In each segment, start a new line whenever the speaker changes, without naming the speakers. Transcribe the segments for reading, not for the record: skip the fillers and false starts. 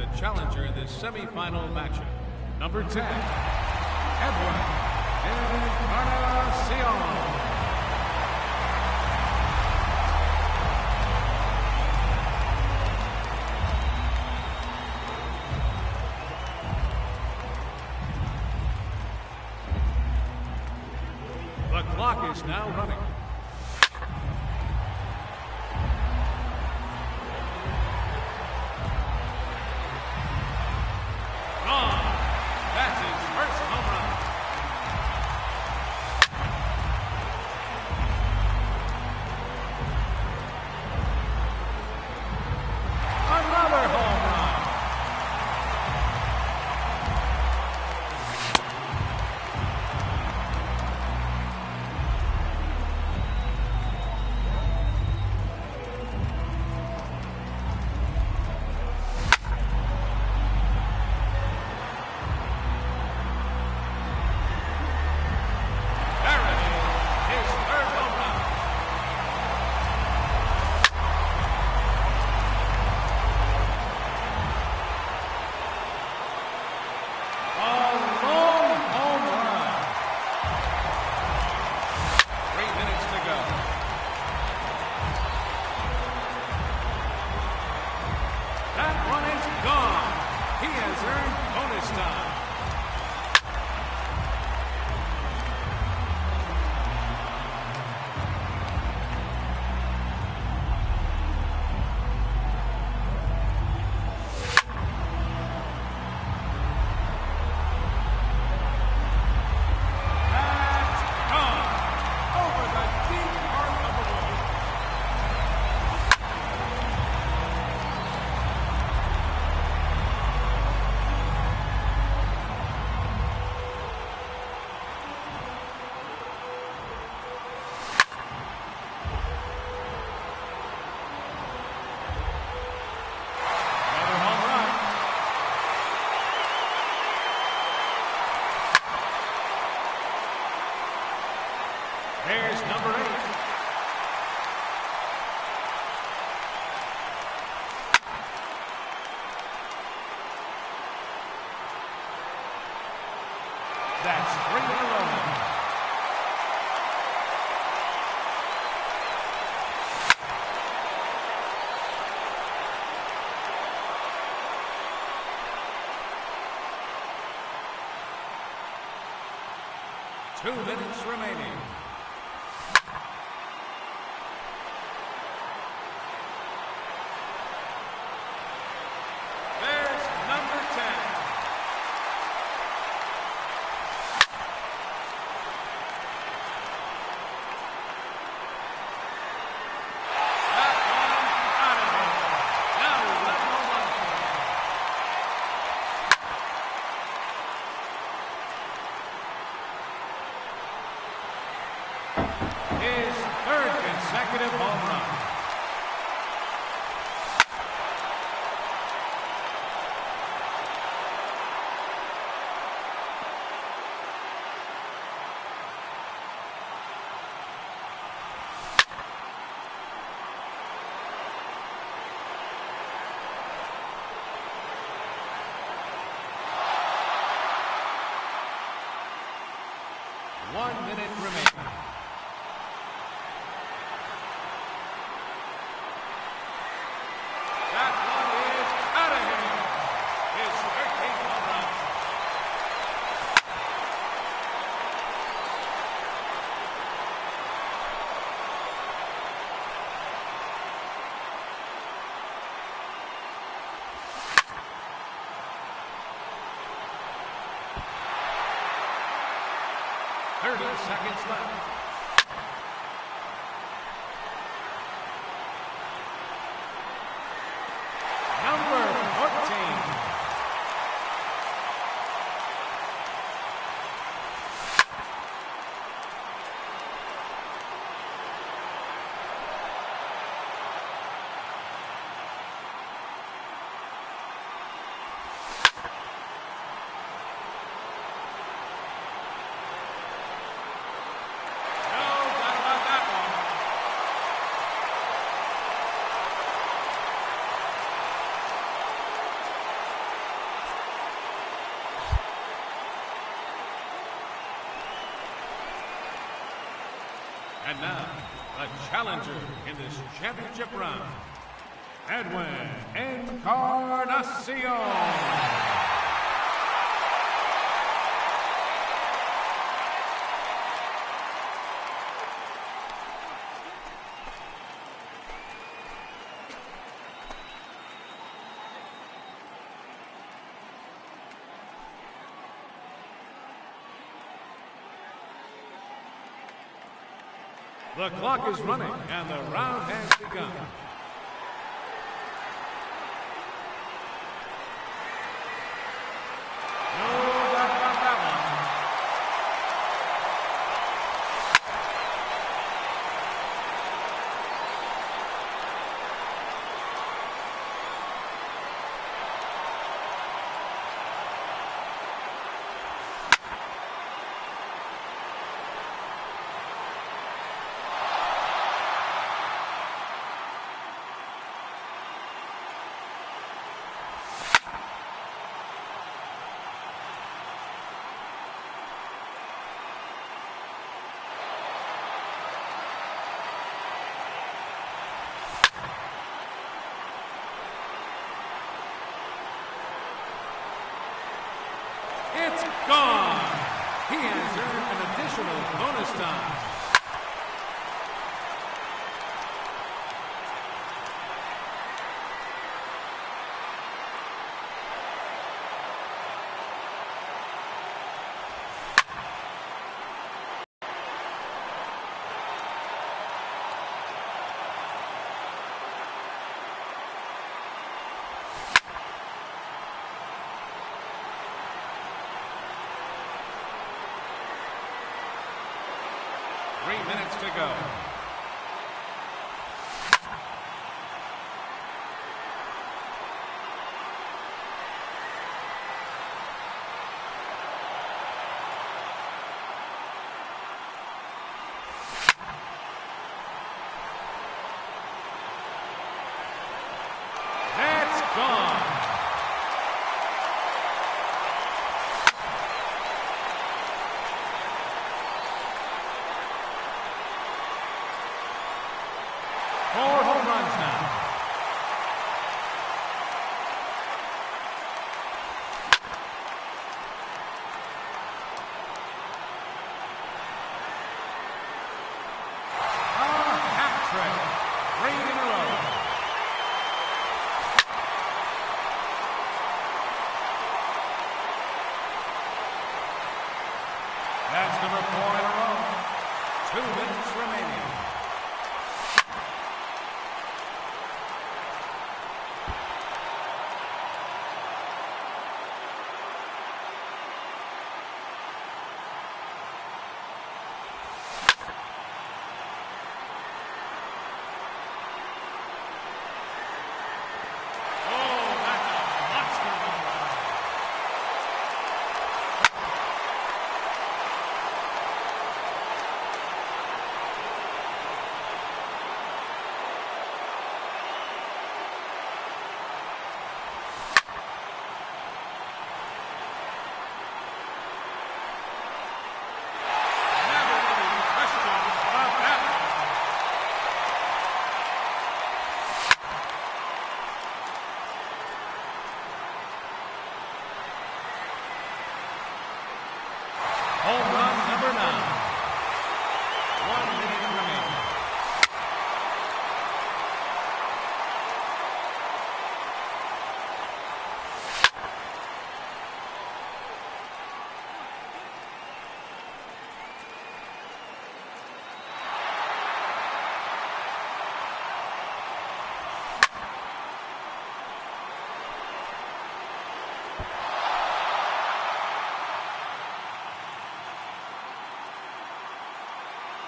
the challenger in this semifinal matchup. Number 10, Edwin Encarnacion. The clock is now running. That's his first home run. Another home run. That one is gone. He has earned bonus time. That's gone. Over the deep heart of the wall. Another home run. There's number 8. That's 3 in a row. Two minutes remaining. There's number 10. That one out of here. Now level 1. His third consecutive home run. One minute remaining. That one is out of here. His 13th home run. Thirty seconds left. Number 14. And now, the challenger in this championship round, Edwin Encarnacion. The clock is running, and the round has begun. No doubt about that one. It's gone! He has earned an additional bonus time. Three minutes to go. That's gone. Four home runs now. A hat trick. 3 in a row. That's number 4 in a row. 2 minutes remaining. Home run number 9. 1 minute remaining.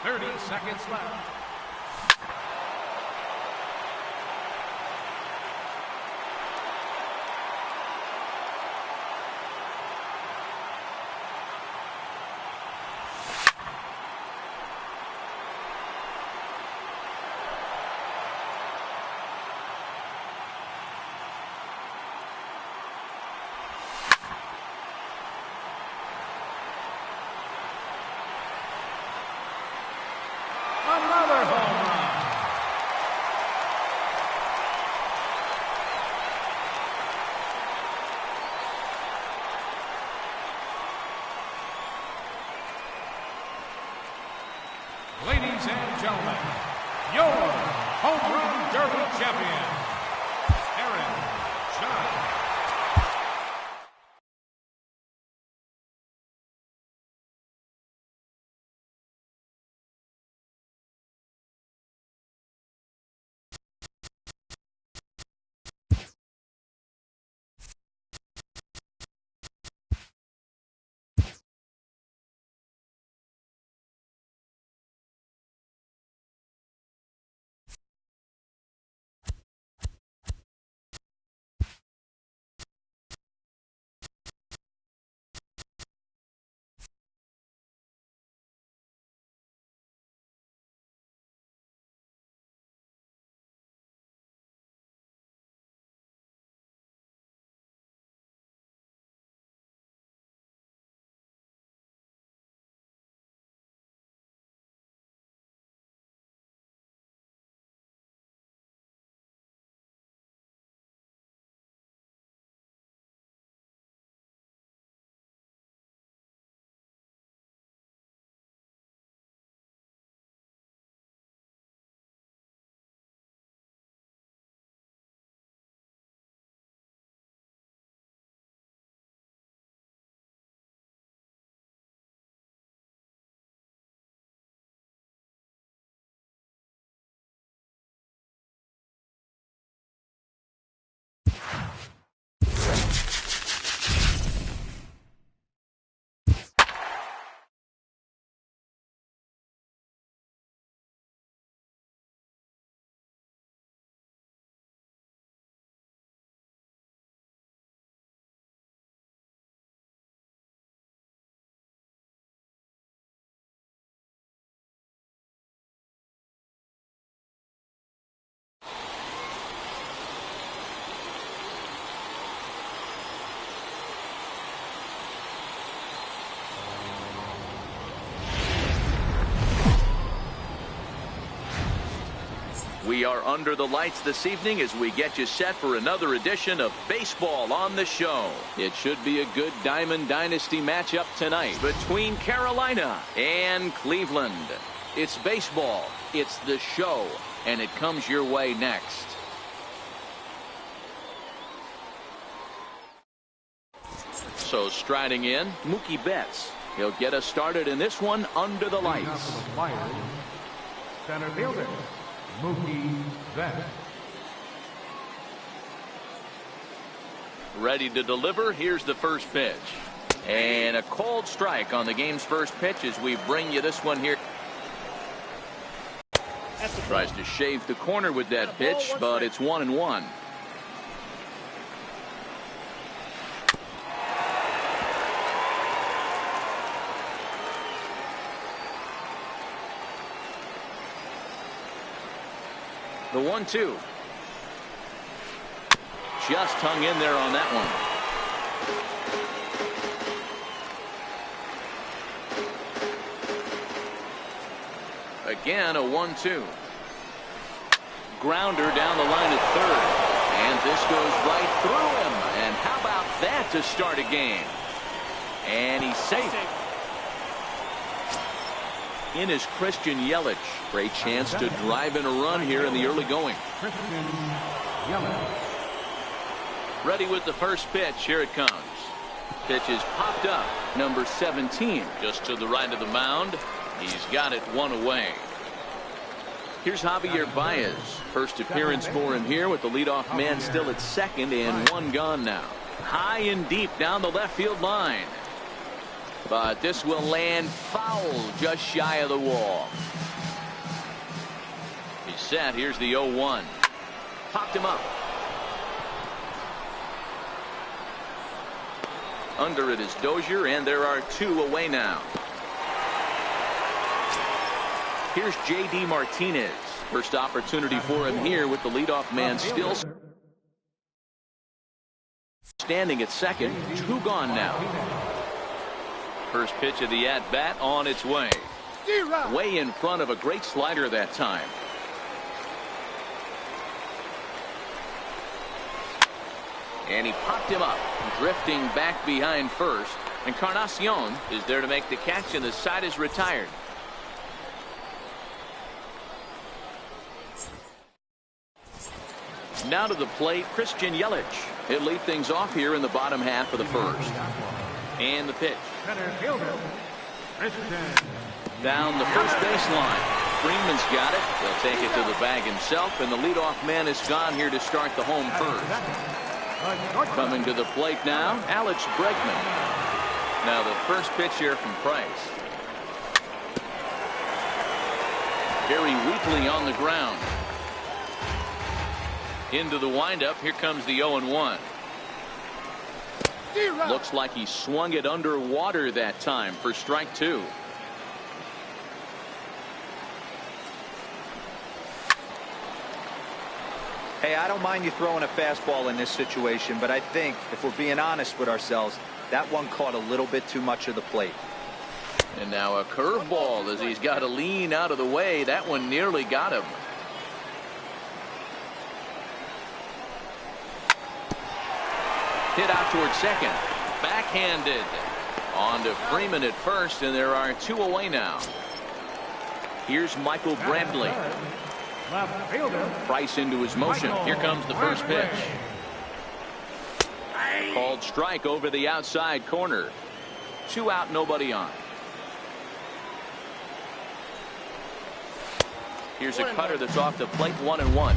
Thirty seconds left. Ladies and gentlemen, your Home Run Derby champion, Aaron Judge.
We are under the lights this evening as we get you set for another edition of Baseball on the Show. It should be a good Diamond Dynasty matchup tonight between Carolina and Cleveland. It's baseball, it's the show, and it comes your way next. So striding in, Mookie Betts. He'll get us started in this one under the lights.
Center fielder, Mookie Betts.
Ready to deliver. Here's the first pitch. And a cold strike on the game's first pitch as we bring you this one here. Tries to shave the corner with that pitch, but it's 1-1. The 1-2. Just hung in there on that one. Again, a 1-2. Grounder down the line at third. And this goes right through him. And how about that to start a game? And he's safe. In is Christian Yelich. Great chance to drive in a run here in the early going.
Christian Yelich.
Ready with the first pitch. Here it comes. Pitch is popped up. Number 17 just to the right of the mound. He's got it one away. Here's Javier Baez. First appearance for him here with the leadoff man still at second and one gone now. High and deep down the left field line. But this will land foul just shy of the wall. He's set. Here's the 0-1. Popped him up. Under it is Dozier, and there are two away now. Here's J.D. Martinez. First opportunity for him here with the leadoff man still standing at second. Two gone now. First pitch of the at-bat on its way. Way in front of a great slider that time. And he popped him up, drifting back behind first. Encarnacion is there to make the catch, and the side is retired. Now to the plate, Christian Yelich. He'll lead things off here in the bottom half of the first. And the pitch.
Center fielder, Christian.
Down the first baseline. Freeman's got it. He'll take it to the bag himself, and the leadoff man is gone here to start the home first. Coming to the plate now, Alex Bregman. Now the first pitch here from Price. Very weakly on the ground. Into the windup. Here comes the 0-1. Looks like he swung it underwater that time for strike two.
Hey, I don't mind you throwing a fastball in this situation, but I think if we're being honest with ourselves, that one caught a little bit too much of the plate.
And now a curveball as he's got to lean out of the way. That one nearly got him. Hit out towards second. Backhanded. On to Freeman at first, and there are two away now. Here's Michael Brantley.
Left fielder.
Price into his motion. Here comes the first pitch. Called strike over the outside corner. 2 out, nobody on. Here's a cutter that's off the plate, 1-1.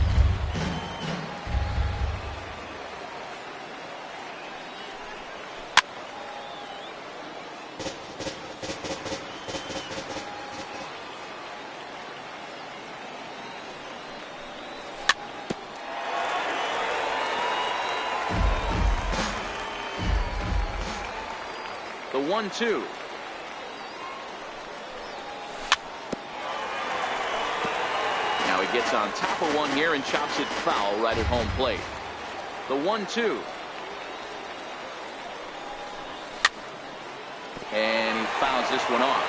The 1-2. Now he gets on top of one here and chops it foul right at home plate. The 1-2. And he fouls this one off.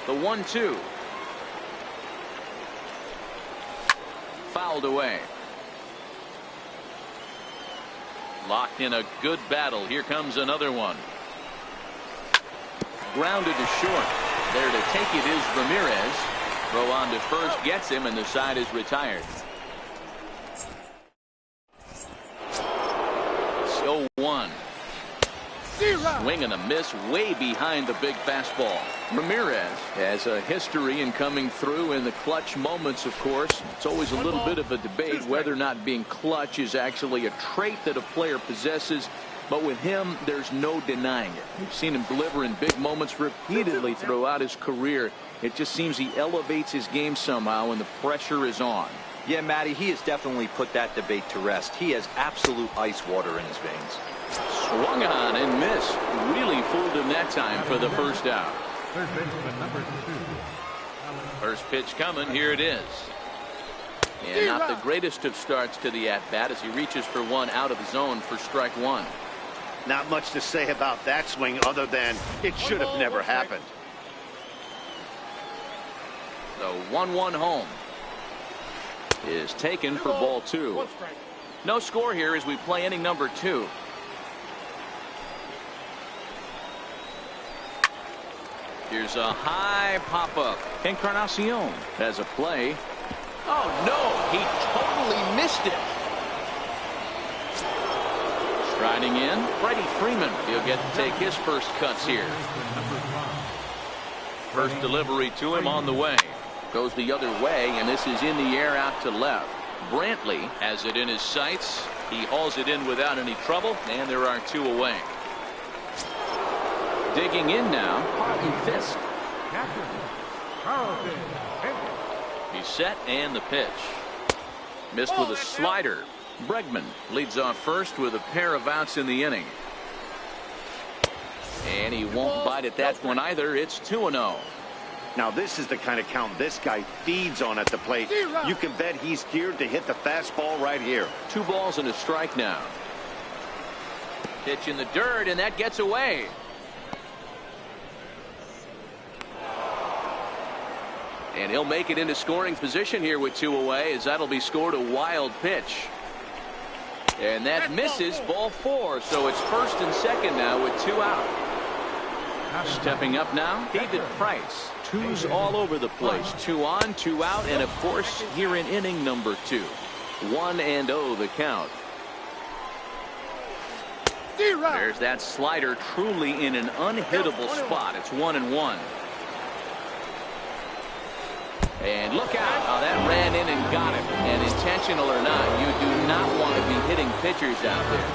The 1-2. Fouled away. Locked in a good battle. Here comes another one. Grounded to short. There to take it is Ramirez. Throw on to first gets him, and the side is retired. So 1. Swing and a miss way behind the big fastball. Ramirez has a history in coming through in the clutch moments, of course. It's always a little bit of a debate whether or not being clutch is actually a trait that a player possesses. But with him, there's no denying it. We've seen him deliver in big moments repeatedly throughout his career. It just seems he elevates his game somehow when the pressure is on.
Yeah, Matty, he has definitely put that debate to rest. He has absolute ice water in his veins.
Swung on and missed. Really fooled him that time for the first out.
Third baseman, number 2.
First pitch coming. Here it is. And not the greatest of starts to the at-bat as he reaches for one out of the zone for strike one.
Not much to say about that swing other than it should have never happened.
The 1-1 home is taken for ball 2. No score here as we play inning number 2. Here's a high pop-up. Encarnacion has a play. Oh, no, he totally missed it. Striding in, Freddie Freeman. He'll get to take his first cuts here. First delivery to him on the way. Goes the other way, and this is in the air out to left. Brantley has it in his sights. He hauls it in without any trouble, and there are 2 away. Digging in now, Harvey Fisk. He's set, and the pitch. Missed with a slider. Bregman leads off first with a pair of outs in the inning. And he won't bite at that one either. It's 2-0.
Now this is the kind of count this guy feeds on at the plate. You can bet he's geared to hit the fastball right here.
2 balls and a strike now. Pitch in the dirt, and that gets away. And he'll make it into scoring position here with 2 away, as that'll be scored a wild pitch. And that misses, ball 4. So it's first and second now with 2 out. Stepping up now, David Price. twos all over the place. 2 on, 2 out, and of course here in inning number 2. 1-0 the count. There's that slider, truly in an unhittable spot. It's 1-1. And look out. Oh, that ran in and got him. And intentional or not, you do not want to be hitting pitchers out there.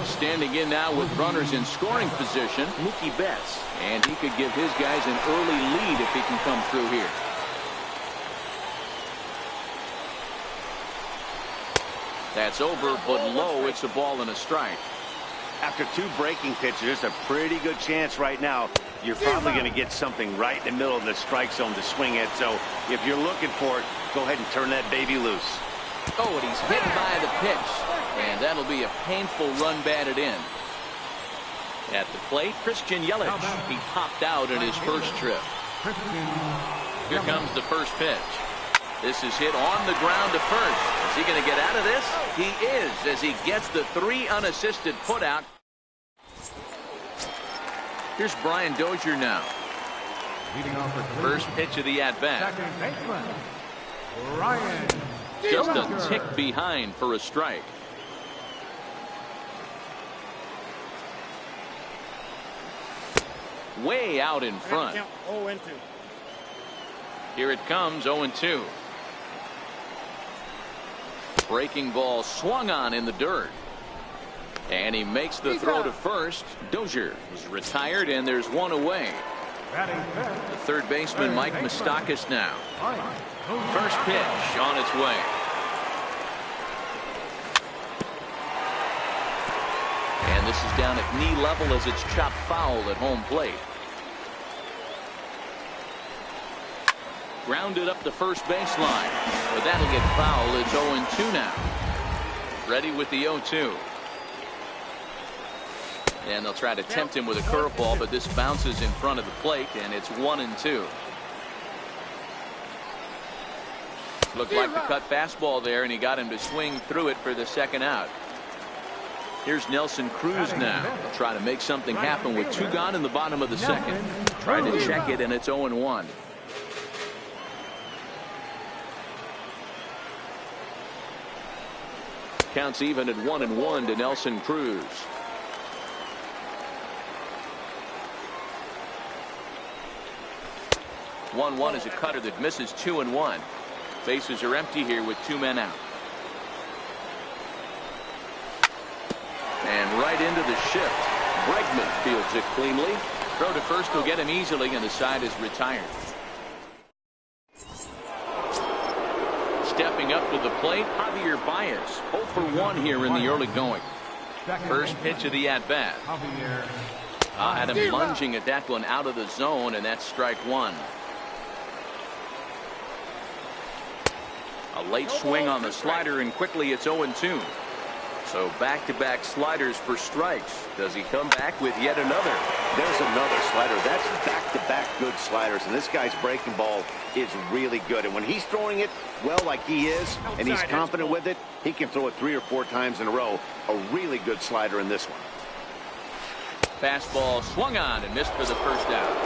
Standing in now with runners in scoring position, Mookie Betts. And he could give his guys an early lead if he can come through here. That's over, but low. It's a ball and a strike.
After 2 breaking pitches, there's a pretty good chance right now you're probably going to get something right in the middle of the strike zone to swing at. So if you're looking for it, go ahead and turn that baby loose.
Oh, and he's hit by the pitch. And that'll be a painful run batted in. At the plate, Christian Yelich. He popped out in his first trip. Here comes the first pitch. This is hit on the ground to first. Is he going to get out of this? He is, as he gets the 3 unassisted putout. Here's Brian Dozier now. First pitch of the at-bat. Just a tick behind for a strike. Way out in front. Here it comes, 0-2. Breaking ball swung on in the dirt. And he makes the throw to first. Dozier is retired, and there's 1 away. The third baseman, Mike Moustakas now. First pitch on its way. And this is down at knee level as it's chopped foul at home plate. Grounded up the first baseline, but that'll get foul. It's 0-2 now. Ready with the 0-2. And they'll try to tempt him with a curveball, but this bounces in front of the plate, and it's 1-2. Looked like the cut fastball there, and he got him to swing through it for the second out. Here's Nelson Cruz now. They'll try to make something happen with 2 gone in the bottom of the second. Tried to check it, and it's 0-1. Counts even at 1-1 to Nelson Cruz. One is a cutter that misses 2-1. Bases are empty here with 2 men out. And right into the shift. Bregman fields it cleanly. Throw to first will get him easily, and the side is retired. Stepping up to the plate, Javier Baez. 0 for 1 here in the early going. First pitch of the at-bat. Had him lunging at that one out of the zone, and that's strike 1. A late swing on the slider, and quickly it's 0-2. So back-to-back sliders for strikes. Does he come back with yet another?
There's another slider. That's back-to-back good sliders, and this guy's breaking ball is really good. And when he's throwing it well like he is, and he's confident with it, he can throw it 3 or 4 times in a row. A really good slider in this one.
Fastball swung on and missed for the first out.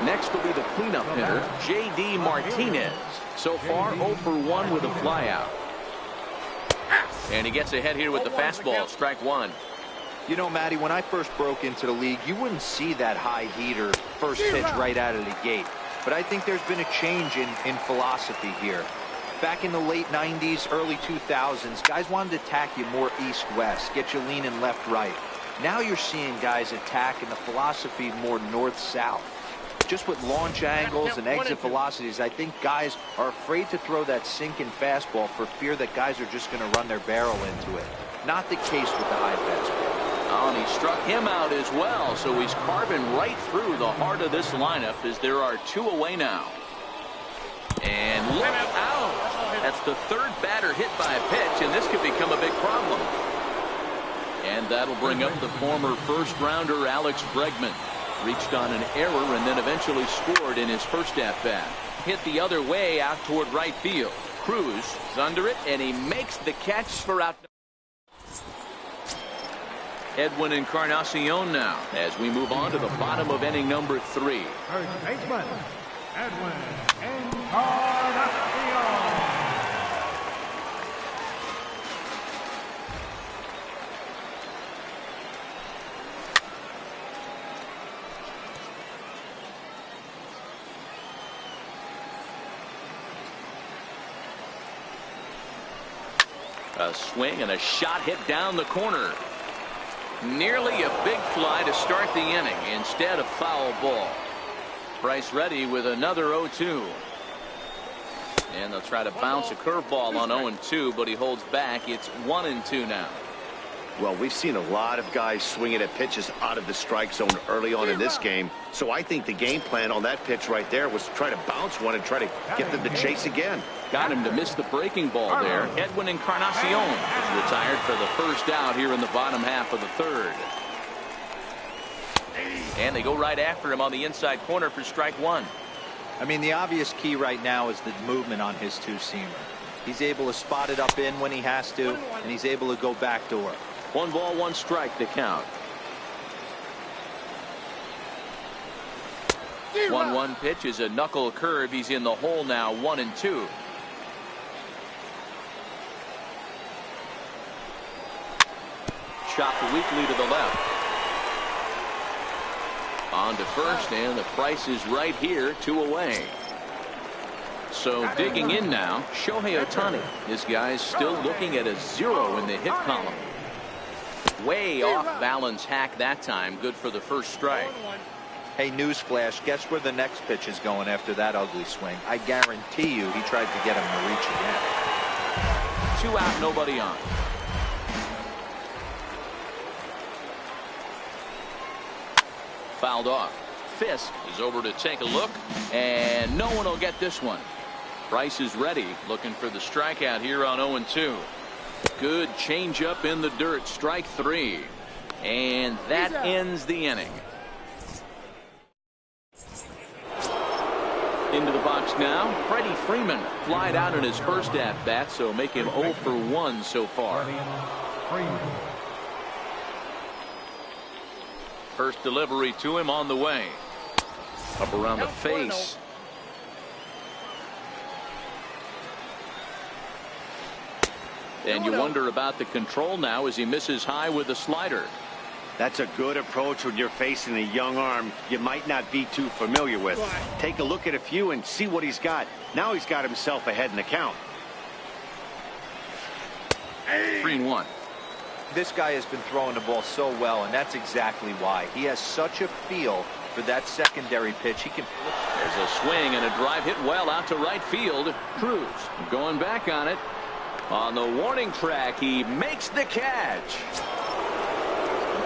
Next will be the cleanup hitter, J.D. Martinez. So far 0 for 1 with a flyout. And he gets ahead here with the fastball. Strike 1.
You know, Matty, when I first broke into the league, you wouldn't see that high heater first pitch right out of the gate. But I think there's been a change in philosophy here. Back in the late 90s, early 2000s, guys wanted to attack you more east-west, get you leaning left-right. Now you're seeing guys attack in the philosophy more north-south. Just with launch angles and exit velocities, I think guys are afraid to throw that sinking fastball for fear that guys are just going to run their barrel into it. Not the case with the high fastball.
Oh, and he struck him out as well, so he's carving right through the heart of this lineup as there are 2 away now. And look out! That's the 3rd batter hit by a pitch, and this could become a big problem. And that'll bring up the former first-rounder Alex Bregman. Reached on an error and then eventually scored in his first at-bat. Hit the other way out toward right field. Cruz is under it, and he makes the catch for out. Edwin Encarnacion now as we move on to the bottom of inning number 3.
First baseman, Edwin Encarnacion.
A swing and a shot hit down the corner. Nearly a big fly to start the inning. Instead, a foul ball. Price ready with another 0-2. And they'll try to bounce a curveball on 0-2, but he holds back. It's 1-2 now.
Well, we've seen a lot of guys swinging at pitches out of the strike zone early on in this game. So I think the game plan on that pitch right there was to try to bounce one and try to get them to chase again.
Got him to miss the breaking ball there. Edwin Encarnacion is retired for the first out here in the bottom half of the 3rd. And they go right after him on the inside corner for strike 1.
I mean, the obvious key right now is the movement on his two-seamer. He's able to spot it up in when he has to, and he's able to go backdoor.
1 ball, 1 strike to count. 1-1 pitch is a knuckle curve. He's in the hole now, 1-2. Chopped weakly to the left. On to first, and the Price is right here, 2 away. So digging in now, Shohei Ohtani. This guy's still looking at a 0 in the hit column. Way off balance hack that time. Good for the first strike.
Hey, newsflash, guess where the next pitch is going after that ugly swing? I guarantee you he tried to get him to reach again.
2 out, nobody on. Fouled off. Fisk is over to take a look, and no one will get this one. Price is ready, looking for the strikeout here on 0-2. Good changeup in the dirt, strike 3. And that ends the inning. Into the box now, Freddie Freeman flied out in his first at-bat, so make him 0 for 1 so far. First delivery to him on the way. Up around the face. And you wonder about the control now as he misses high with the slider.
That's a good approach when you're facing a young arm you might not be too familiar with. Take a look at a few and see what he's got. Now he's got himself ahead in the count.
3-1.
This guy has been throwing the ball so well, and that's exactly why. He has such a feel for that secondary pitch. He can.
There's a swing and a drive hit well out to right field. Cruz going back on it. On the warning track, he makes the catch.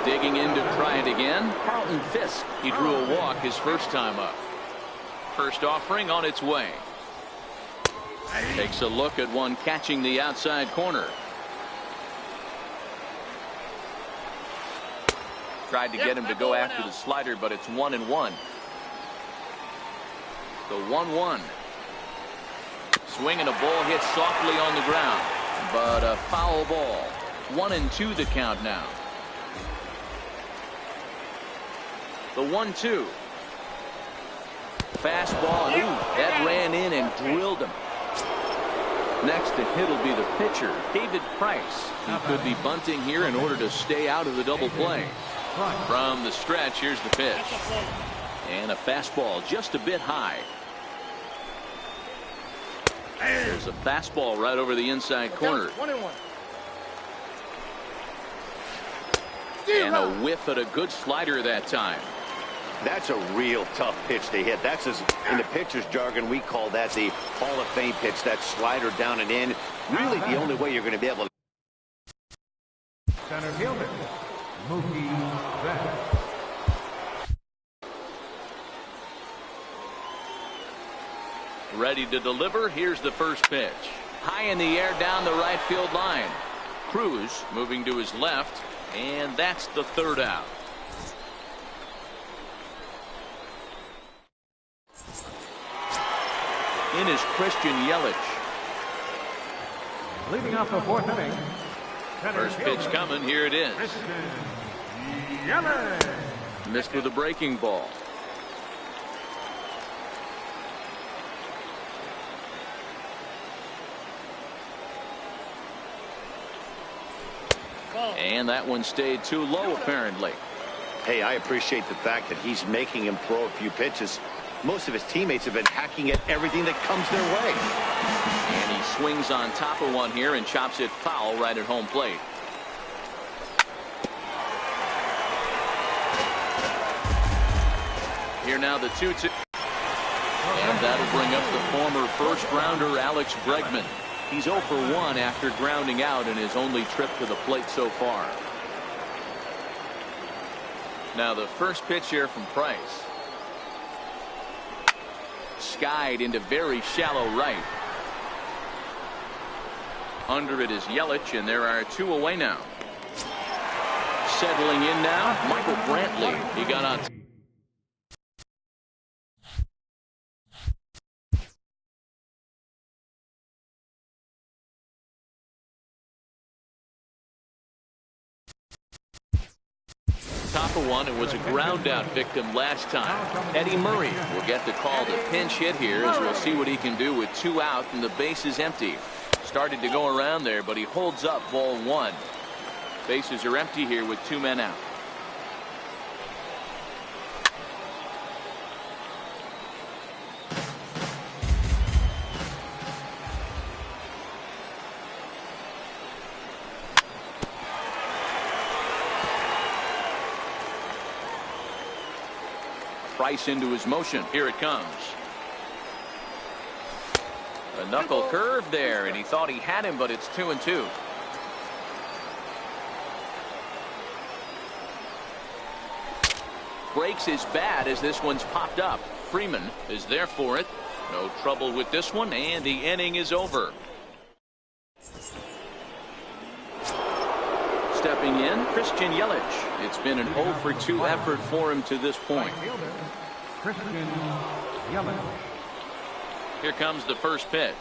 Digging in to try it again, Carlton Fisk. He drew a walk his first time up. First offering on its way. Takes a look at one catching the outside corner. Tried to get him to go after the slider, but it's 1-1. The 1-1. Swing and a ball hit softly on the ground, but a foul ball. 1-2 the count now. The 1-2. Fastball. Ooh, that ran in and drilled him. Next to hit will be the pitcher, David Price. He could be bunting here in order to stay out of the double play. From the stretch, here's the pitch. And a fastball just a bit high. There's a fastball right over the inside corner. And a whiff at a good slider that time.
That's a real tough pitch to hit. That's, as in the pitcher's jargon, we call that the Hall of Fame pitch. That slider down and in. Really the only way you're going to be able to.
Center fielder, Mookie Betts.
Ready to deliver. Here's the first pitch. High in the air down the right field line. Cruz moving to his left, and that's the third out. In is Christian Yelich.
Leading off the fourth inning.
First pitch coming. Here it is.
Yelich.
Missed with a breaking ball. And that one stayed too low, apparently.
Hey, I appreciate the fact that he's making him throw a few pitches. Most of his teammates have been hacking at everything that comes their way.
And he swings on top of one here and chops it foul right at home plate. Here now the 2-2. And that'll bring up the former first-rounder Alex Bregman. He's 0 for 1 after grounding out in his only trip to the plate so far. Now the first pitch here from Price. Skied into very shallow right. Under it is Yelich, and there are 2 away now. Settling in now, Michael Brantley. He got on. Top of one, it was a ground out victim last time. Eddie Murray will get the call to pinch hit here, as we'll see what he can do with 2 out and the base is empty. Started to go around there, but he holds up ball 1. Bases are empty here with 2 men out. Price into his motion. Here it comes. A knuckle curve there, and he thought he had him, but it's 2-2. Breaks his bat as this one's popped up. Freeman is there for it. No trouble with this one, and the inning is over. Stepping in, Christian Yelich. It's been an 0 for 2 effort for him to this point.
Christian Yelich.
Here comes the first pitch.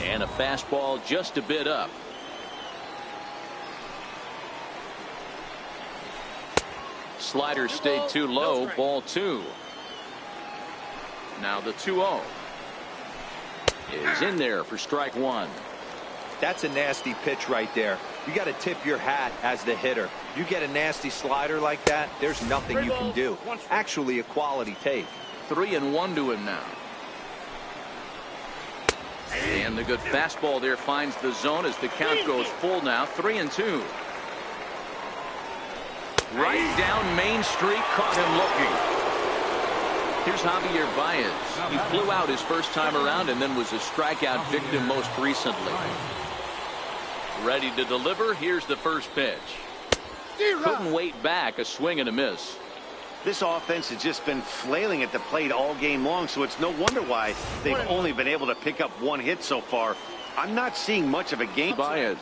And a fastball just a bit up. Slider stayed too low. Ball 2. Now the 2-0 is in there for strike 1.
That's a nasty pitch right there. You got to tip your hat as the hitter. You get a nasty slider like that, there's nothing you can do. Actually a quality take.
3-1 to him now. And the good fastball there finds the zone as the count goes full now. 3-2. Right down Main Street, caught him looking. Here's Javier Baez. He flew out his first time around and then was a strikeout victim most recently. Ready to deliver. Here's the first pitch. Couldn't wait back. A swing and a miss.
This offense has just been flailing at the plate all game long, so it's no wonder why they've only been able to pick up 1 hit so far. I'm not seeing much of a game.
Baez.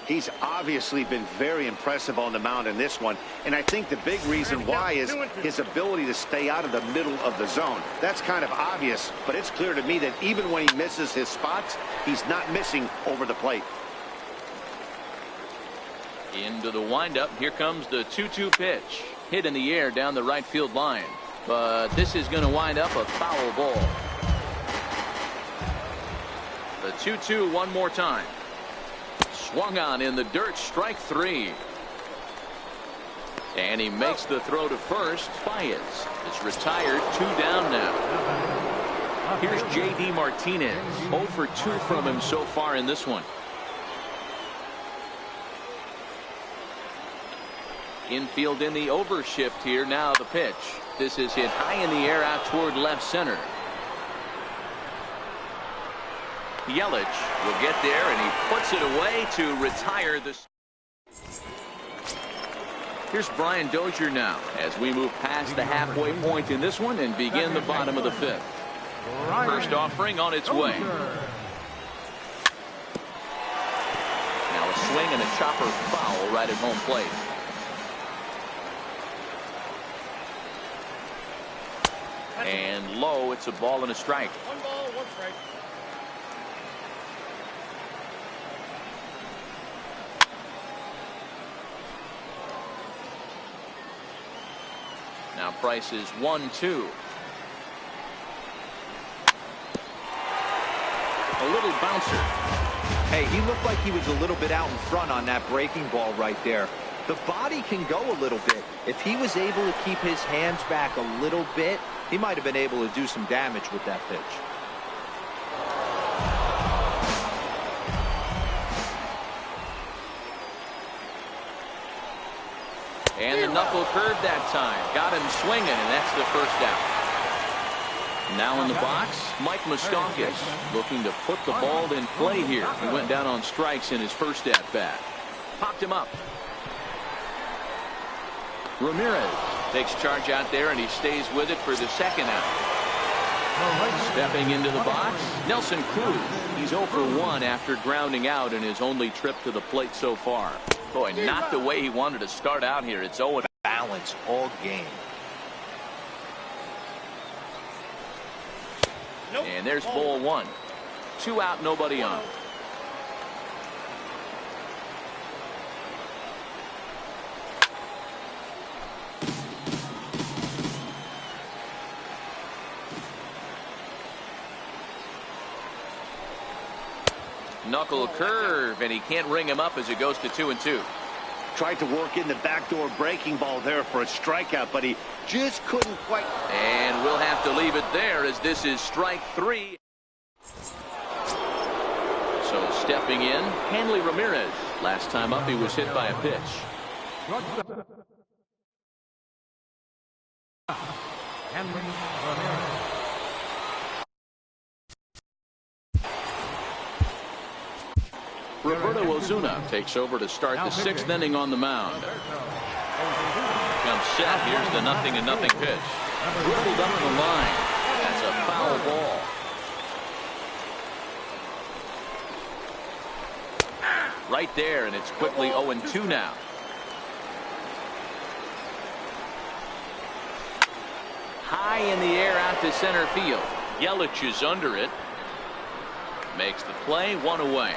He's obviously been very impressive on the mound in this one, and I think the big reason why is his ability to stay out of the middle of the zone. That's kind of obvious, but it's clear to me that even when he misses his spots, he's not missing over the plate.
Into the windup. Here comes the 2-2 pitch. Hit in the air down the right field line. But this is going to wind up a foul ball. The 2-2 one more time. Swung on in the dirt. Strike 3. And he makes the throw to first. Baez is retired. 2 down now. Here's J.D. Martinez. 0 for 2 from him so far in this one. Infield in the overshift here. Now the pitch. This is hit high in the air out toward left center. Yelich will get there, and he puts it away to retire this. Here's Brian Dozier now as we move past the halfway point in this one and begin the bottom of the 5th. First offering on its way. Now a swing and a chopper foul right at home plate. And low, it's a ball and a strike.
1 ball, 1 strike.
Now Price is 1-2. A little bouncer.
Hey, he looked like he was a little bit out in front on that breaking ball right there. The body can go a little bit. If he was able to keep his hands back a little bit, he might have been able to do some damage with that pitch.
And the knuckle curve that time. Got him swinging, and that's the first out. Now in the box, Mike Moustakas looking to put the ball in play here. He went down on strikes in his first at-bat. Popped him up. Ramirez takes charge out there, and he stays with it for the second out. Stepping into the box, Nelson Cruz. He's 0 for 1 after grounding out in his only trip to the plate so far. Boy, not the way he wanted to start out here. It's 0.
Balance all game.
And there's ball 1. 2 out, nobody on. Knuckle curve, and he can't ring him up as it goes to 2-2.
Tried to work in the backdoor breaking ball there for a strikeout, but he just couldn't quite.
And we'll have to leave it there as this is strike 3. So stepping in, Hanley Ramirez. Last time up, he was hit by a pitch.
Hanley Ramirez.
Roberto Ozuna takes over to start the 6th inning on the mound. Comes set. Here's the 0-0 pitch. Dribbled up the line. That's a foul ball. Right there, and it's quickly 0-2 now. High in the air out to center field. Yelich is under it. Makes the play, 1 away.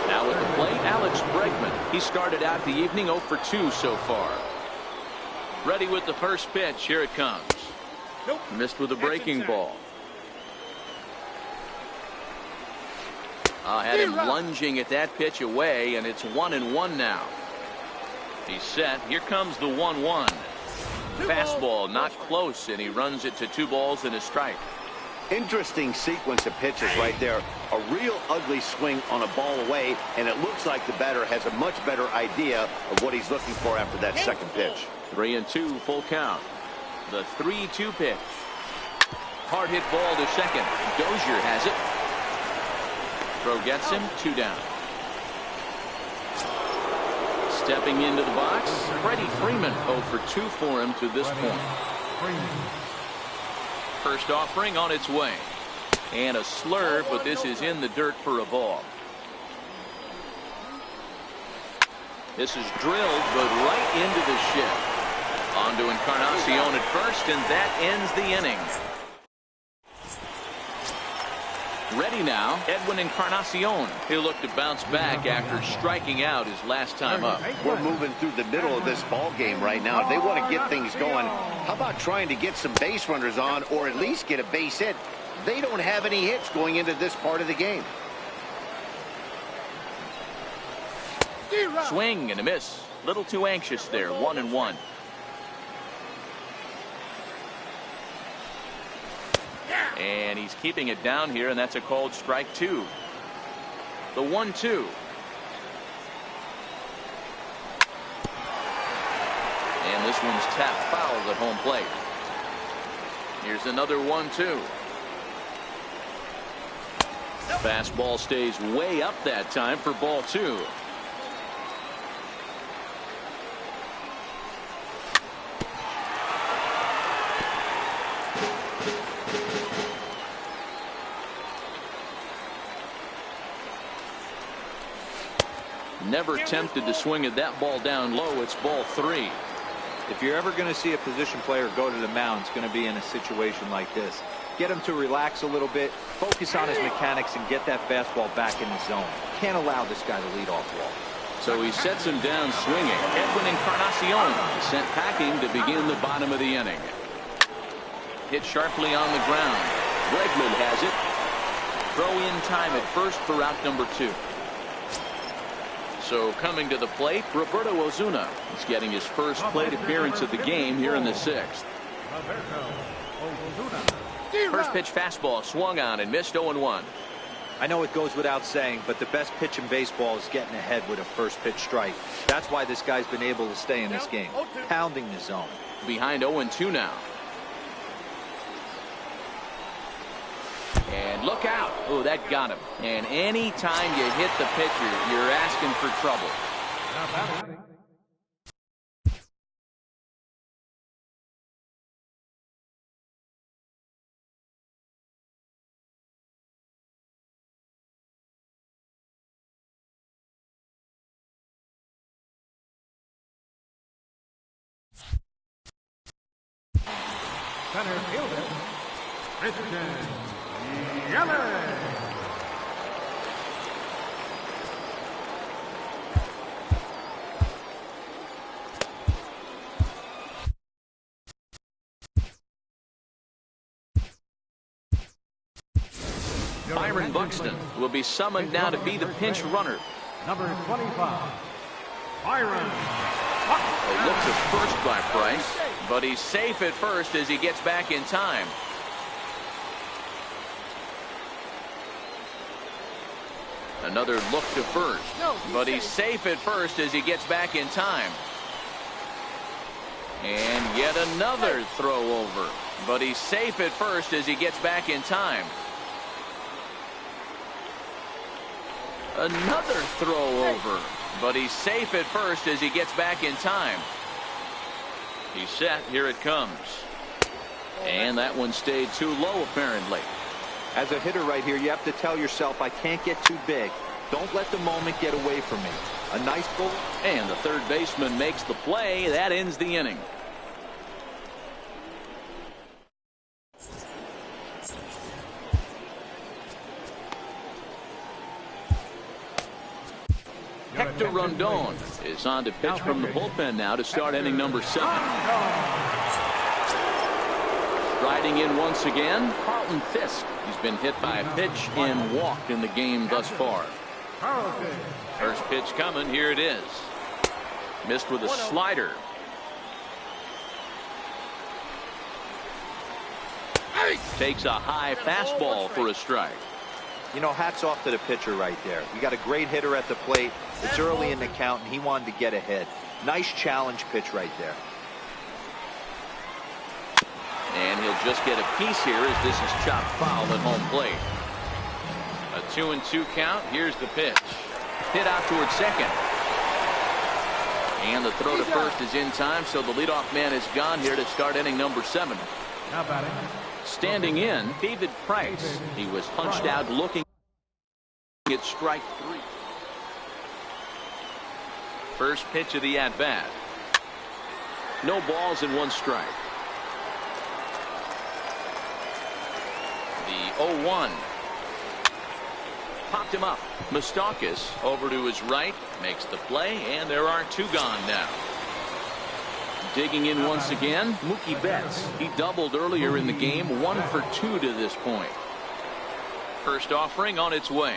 Now at the plate, Alex Bregman. He started out the evening 0 for 2 so far. Ready with the first pitch. Here it comes. Missed with a breaking ball. Had him lunging at that pitch away, and it's 1-1 now. He's set. Here comes the 1-1. Fastball not close, and he runs it to 2 balls and a strike.
Interesting sequence of pitches right there. A real ugly swing on a ball away, and it looks like the batter has a much better idea of what he's looking for after that second pitch.
3-2, full count. The 3-2 pitch. Hard hit ball to second. Dozier has it. Throw gets him, 2 down. Stepping into the box, Freddie Freeman 0 for 2 for him to this point. First offering on its way. And a slurve, but this is in the dirt for a ball. This is drilled, but right into the shift. On to Encarnacion at first, and that ends the inning. Ready now, Edwin Encarnacion. He'll look to bounce back after striking out his last time up.
We're moving through the middle of this ball game right now. If they want to get things going, how about trying to get some base runners on, or at least get a base hit? They don't have any hits going into this part of the game.
Swing and a miss. Little too anxious there. 1-1. And he's keeping it down here, and that's a called strike 2. The 1-2. And this one's tapped foul at home plate. Here's another 1-2. Fastball stays way up that time for ball 2. Never tempted to swing at that ball down low. It's ball 3.
If you're ever going to see a position player go to the mound, it's going to be in a situation like this. Get him to relax a little bit, focus on his mechanics, and get that fastball back in the zone. Can't allow this guy to lead off wall.
So he sets him down swinging. Edwin Encarnacion sent packing to begin the bottom of the inning. Hit sharply on the ground. Bregman has it. Throw in time at first for out number 2. So coming to the plate, Roberto Ozuna is getting his first plate appearance of the game here in the 6th. First pitch fastball swung on and missed 0-1.
I know it goes without saying, but the best pitch in baseball is getting ahead with a first pitch strike. That's why this guy's been able to stay in this game, pounding the zone.
Behind 0-2 now. And look out. Oh, that got him. And any time you hit the pitcher, you're asking for trouble.
Center fielder, Christian Yelich.
Byron Buxton will be summoned now to be the pinch runner.
Number 25, Byron.
A look to first by Price, but he's safe at first as he gets back in time. Another look to first, but he's safe at first as he gets back in time. And yet another throw over, but he's safe at first as he gets back in time. Another throw over, but he's safe at first as he gets back in time. He's set. Here it comes. And that one stayed too low, apparently.
As a hitter right here, you have to tell yourself, I can't get too big. Don't let the moment get away from me. A nice goal.
And the third baseman makes the play. That ends the inning. Hector Rondon is on to pitch from the bullpen now to start inning number 7. Riding in once again, Carlton Fisk. He's been hit by a pitch and walked in the game thus far. First pitch coming. Here it is. Missed with a slider. Takes a high fastball for a strike.
You know, hats off to the pitcher right there. You got a great hitter at the plate. It's early in the count, and he wanted to get ahead. Nice challenge pitch right there.
And he'll just get a piece here as this is chopped foul at home plate. A 2-2 count. Here's the pitch. Hit out towards second. And the throw to first is in time, so the leadoff man is gone here to start inning number 7.
Now batting.
Standing in, David Price. He was punched out looking at strike 3. First pitch of the at-bat. No balls and 1 strike. The 0-1. Popped him up. Moustakas over to his right. Makes the play, and there are 2 gone now. Digging in once again, Mookie Betts. He doubled earlier in the game, 1 for 2 to this point. First offering on its way.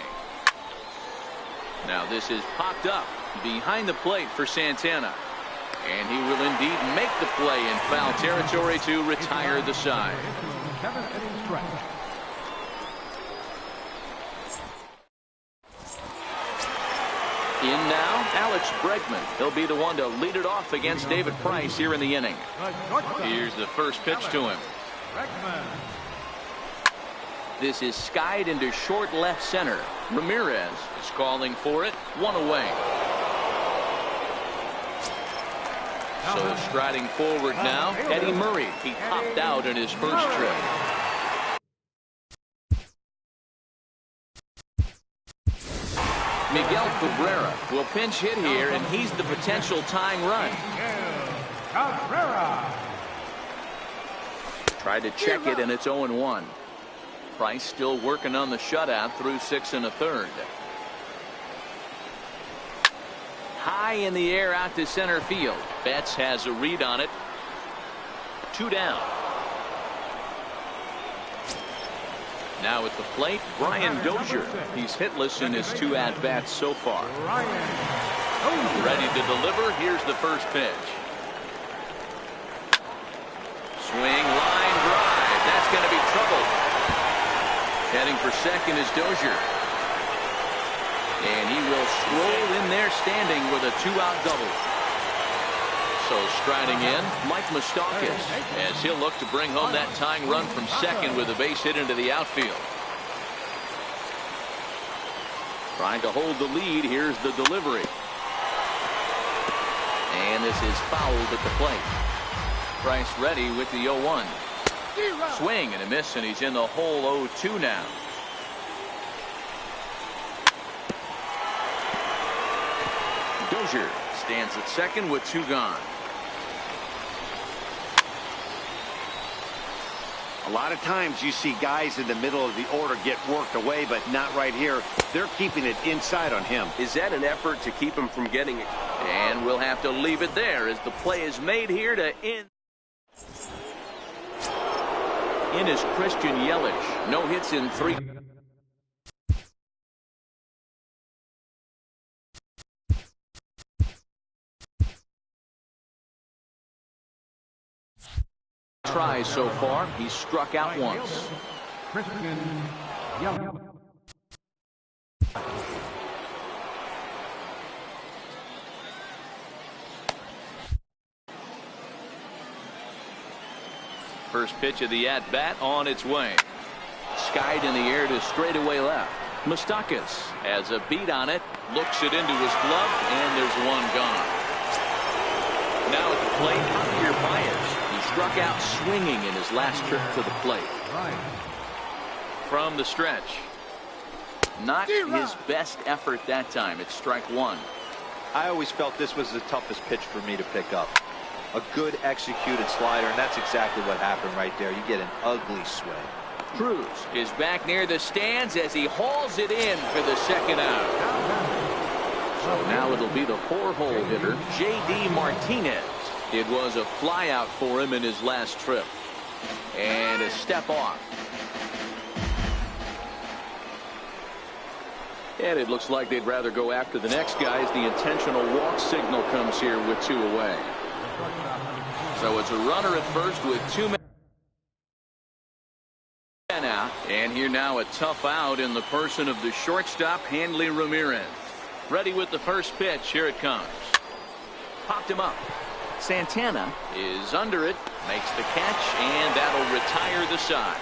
Now this is popped up behind the plate for Santana. And he will indeed make the play in foul territory to retire the side. In now, Alex Bregman. He'll be the one to lead it off against David Price here in the inning. Here's the first pitch to him. This is skied into short left center. Ramirez is calling for it. 1 away. So striding forward now, Eddie Murray. He popped out in his first trip. Miguel Cabrera will pinch hit here, and he's the potential tying run. Tried to check it, and it's 0-1. Price still working on the shutout through 6 1/3. high in the air out to center field. Betts has a read on it. 2 down. Now at the plate, Brian Dozier. He's hitless in his 2 at-bats so far. Ready to deliver. Here's the first pitch. Swing, line drive. That's going to be trouble. Heading for second is Dozier. And he will stroll in there standing with a 2-out double. So striding in, Mike Moustakas, as he'll look to bring home that tying run from second with a base hit into the outfield. Trying to hold the lead. Here's the delivery. And this is fouled at the plate. Price ready with the 0-1. Swing and a miss, and he's in the hole 0-2 now. Dozier stands at second with 2 gone.
A lot of times you see guys in the middle of the order get worked away, but not right here. They're keeping it inside on him.
Is that an effort to keep him from getting it?
And we'll have to leave it there as the play is made here to end. In is Christian Yelich. No hits in 3. Tries so far. He's struck out once.
Christian Yelich.
First pitch of the at-bat on its way. Skied in the air to straightaway left. Moustakas has a beat on it. Looks it into his glove, and there's 1 gone. Now at the plate, Javier Baez. He struck out swinging in his last trip to the plate. From the stretch. Not his best effort that time. It's strike 1.
I always felt this was the toughest pitch for me to pick up. A good executed slider, and that's exactly what happened right there. You get an ugly swing.
Cruz is back near the stands as he hauls it in for the 2nd out. So now it'll be the 4-hole hitter, J.D. Martinez. It was a flyout for him in his last trip. And a step off. And it looks like they'd rather go after the next guy as the intentional walk signal comes here with 2 away. So it's a runner at first with 2 men out. And here now a tough out in the person of the shortstop, Hanley Ramirez. Ready with the first pitch. Here it comes. Popped him up. Santana is under it, makes the catch, and that'll retire the side.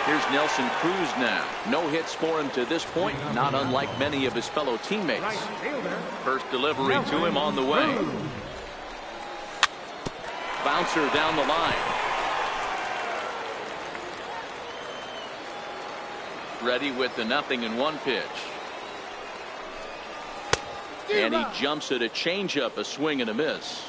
Here's Nelson Cruz now. No hits for him to this point, not unlike many of his fellow teammates. First delivery to him on the way. Bouncer down the line. Ready with the 0-1 pitch. And he jumps at a changeup, a swing and a miss.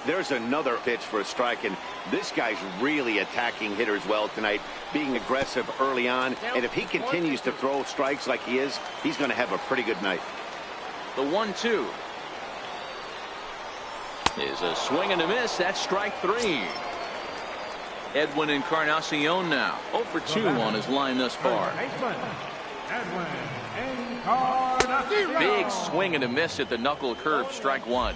There's another pitch for a strike, and this guy's really attacking hitters well tonight, being aggressive early on. And if he continues to throw strikes like he is, he's going to have a pretty good night.
The 1-2 is a swing and a miss. That's strike 3. Edwin Encarnacion now 0 for 2 on his line thus far. Big swing and a miss at the knuckle curve, strike 1.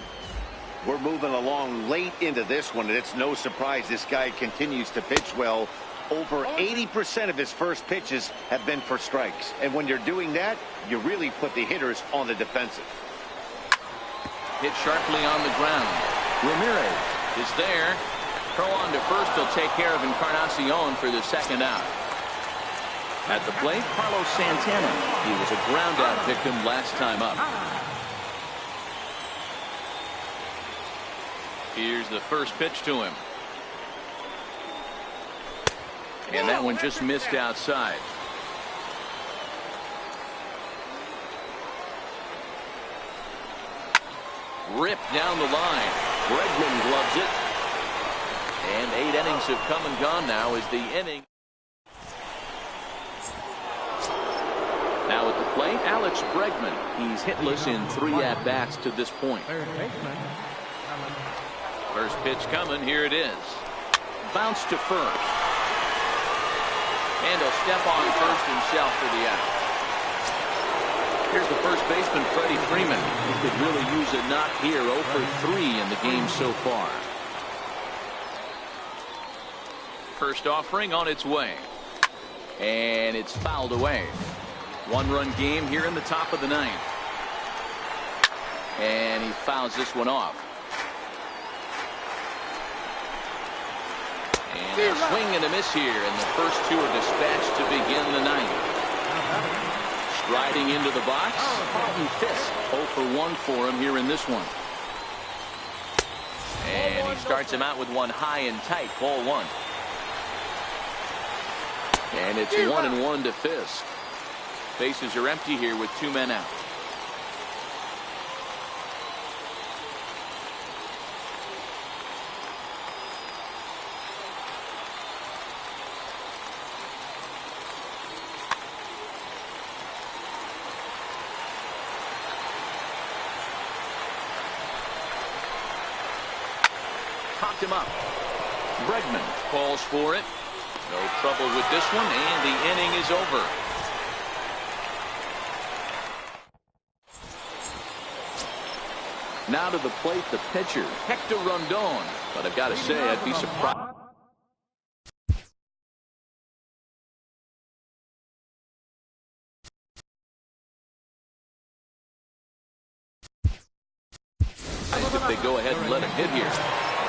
We're moving along late into this one, and it's no surprise this guy continues to pitch well. Over 80% of his first pitches have been for strikes. And when you're doing that, you really put the hitters on the defensive.
Hit sharply on the ground. Ramirez is there. Throw on to first. He'll take care of Encarnacion for the 2nd out. At the plate, Carlos Santana. He was a ground out victim last time up. Here's the first pitch to him. And that one just missed outside. Ripped down the line. Bregman gloves it. And 8 innings have come and gone now as the inning. Now at the plate, Alex Bregman. He's hitless in 3 at-bats to this point. First pitch coming. Here it is. Bounce to first. And he'll step on first himself for the out. Here's the first baseman, Freddie Freeman. He could really use a knock here. 0 for 3 in the game so far. First offering on its way. And it's fouled away. 1-run game here in the top of the 9th. And he fouls this one off. And a swing and a miss here, and the first 2 are dispatched to begin the 9th. Striding into the box, Carlton Fisk. 0 for 1 for him here in this one. And he starts him out with one high and tight, ball 1. And it's 1-1 to Fisk. Bases are empty here with 2 men out. Popped him up. Bregman calls for it. No trouble with this one, and the inning is over. Now to the plate, the pitcher, Hector Rondon. But I've got to say, I'd be surprised if they go ahead and let him hit here.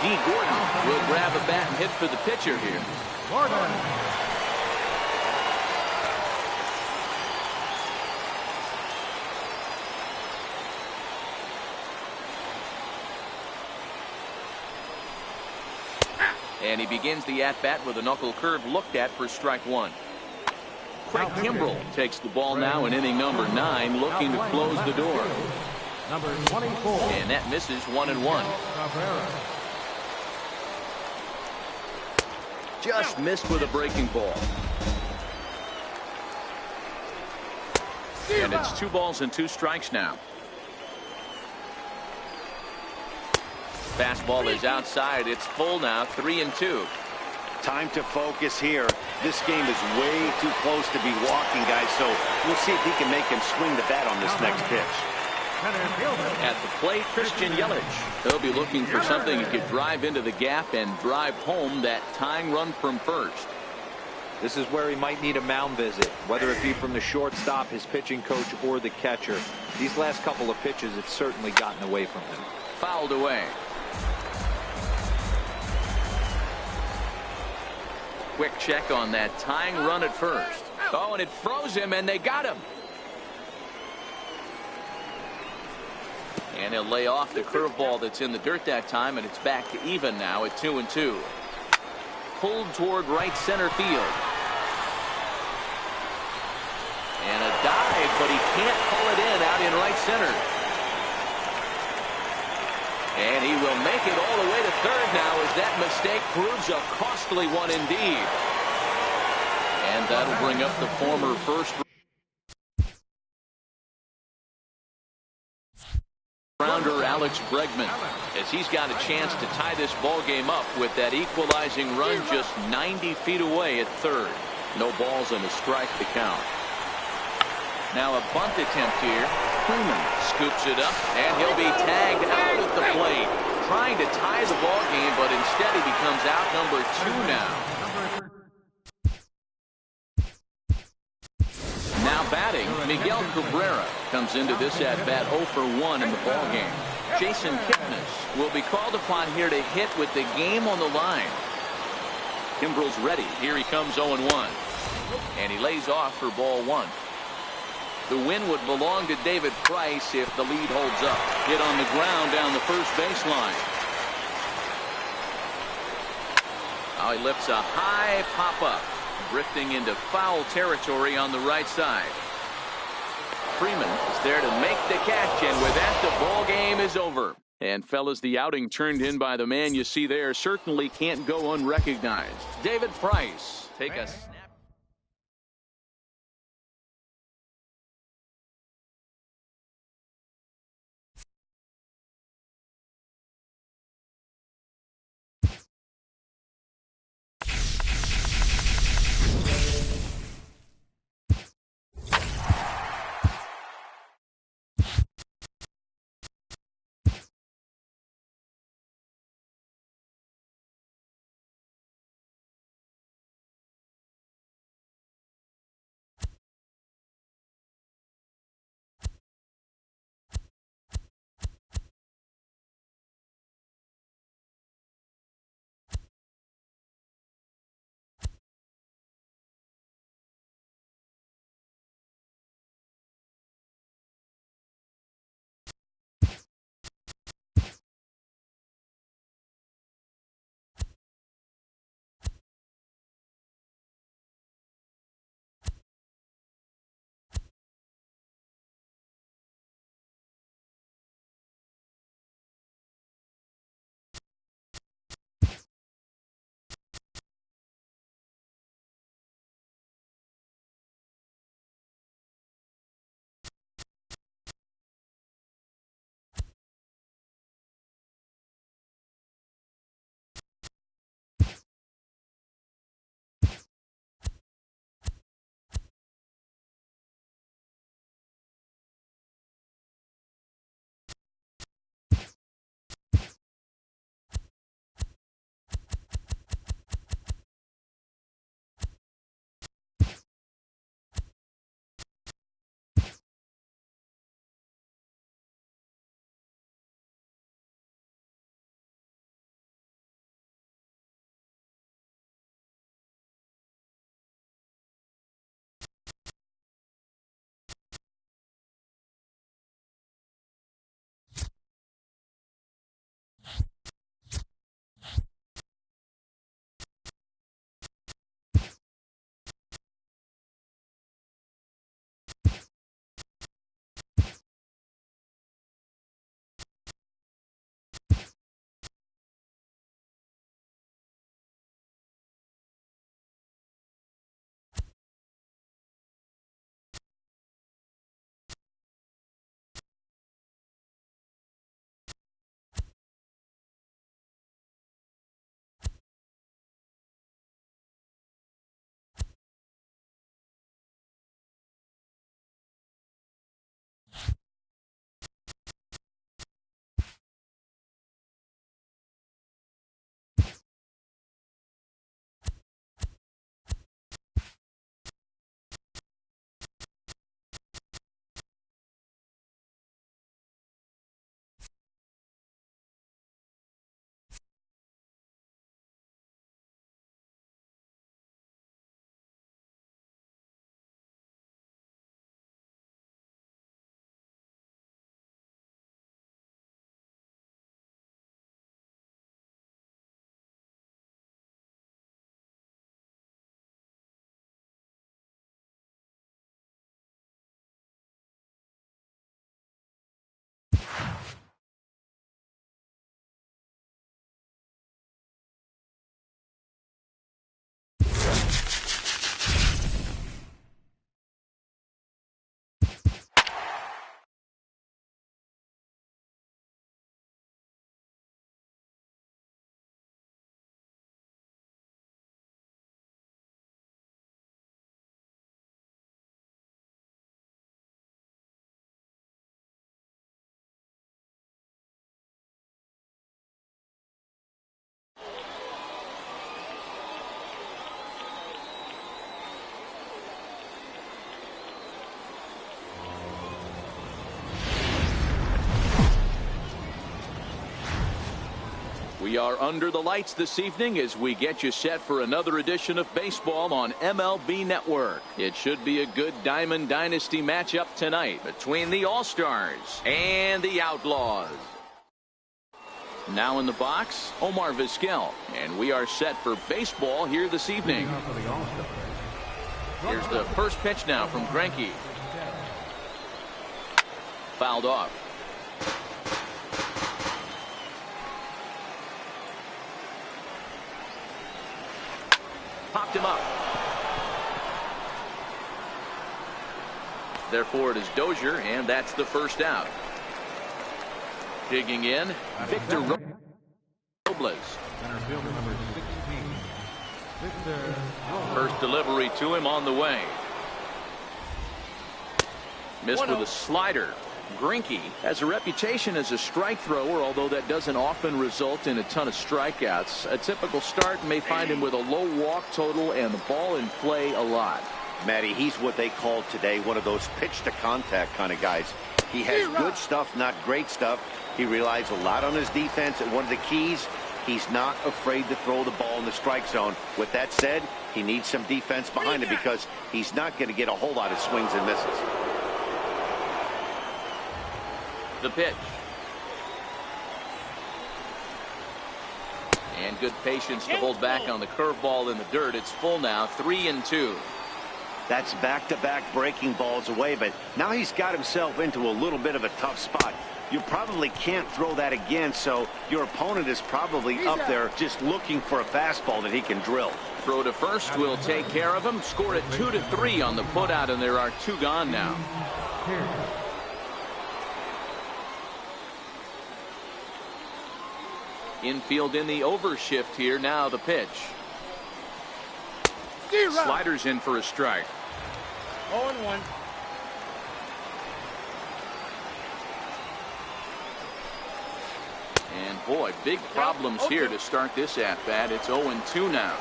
D. Gordon will grab a bat and hit for the pitcher here. Gordon. And he begins the at-bat with a knuckle curve looked at for strike 1. Craig Kimbrell takes the ball now in inning number 9, looking to close the door.
Number 24.
And that misses 1-1. Just missed with a breaking ball. And it's 2 balls and 2 strikes now. Fastball is outside. It's full now. 3-2.
Time to focus here. This game is way too close to be walking, guys, so we'll see if he can make him swing the bat on this next pitch.
At the plate, Christian Yelich. He'll be looking for something he could drive into the gap and drive home that tying run from first.
This is where he might need a mound visit, whether it be from the shortstop, his pitching coach, or the catcher. These last couple of pitches have certainly gotten away from him.
Fouled away. Quick check on that tying run at first. Oh, and it froze him, and they got him. And he'll lay off the curveball that's in the dirt that time, and it's back to even now at 2-2. Pulled toward right center field. And a dive, but he can't pull it in out in right center. And he will make it all the way to third now as that mistake proves a costly one indeed. And that'll bring up the former first rounder Alex Bregman, as he's got a chance to tie this ball game up with that equalizing run just 90 feet away at third. No balls and a strike to count. Now a bunt attempt here. Freeman scoops it up, and he'll be tagged out at the plate, trying to tie the ball game, but instead he becomes out number 2 now. Now batting, Miguel Cabrera comes into this at-bat 0 for 1 in the ball game. Jason Kipnis will be called upon here to hit with the game on the line. Kimbrell's ready. Here he comes 0-1. And he lays off for ball 1. The win would belong to David Price if the lead holds up. Hit on the ground down the first baseline. Now he lifts a high pop-up, drifting into foul territory on the right side. Freeman is there to make the catch, and with that, the ball game is over. And fellas, the outing turned in by the man you see there certainly can't go unrecognized. David Price, take a snap. We are under the lights this evening as we get you set for another edition of baseball on MLB Network. It should be a good Diamond Dynasty matchup tonight between the All-Stars and the Outlaws. Now in the box, Omar Vizquel, and we are set for baseball here this evening. Here's the first pitch now from Greinke. Fouled off. Popped him up. Therefore, it is Dozier, and that's the first out. Digging in, Victor Robles. First delivery to him on the way. Missed with a slider. Greinke has a reputation as a strike thrower, although that doesn't often result in a ton of strikeouts. A typical start may find him with a low walk total and the ball in play a lot.
Matty, he's what they call today one of those pitch to contact kind of guys. He has good stuff, not great stuff. He relies a lot on his defense, and one of the keys, he's not afraid to throw the ball in the strike zone. With that said, he needs some defense behind him because he's not going to get a whole lot of swings and misses.
The pitch. And good patience to hold back on the curveball in the dirt. It's full now, 3-2.
That's back-to-back breaking balls away, but now he's got himself into a little bit of a tough spot. You probably can't throw that again, so your opponent is probably up there just looking for a fastball that he can drill.
Throw to first will take care of him. Scored at 2-3 on the putout, and there are 2 gone now. Infield in the overshift here. Now the pitch. Sliders in for a strike.
0-1.
And boy, big problems here to start this at bat. It's 0-2 now.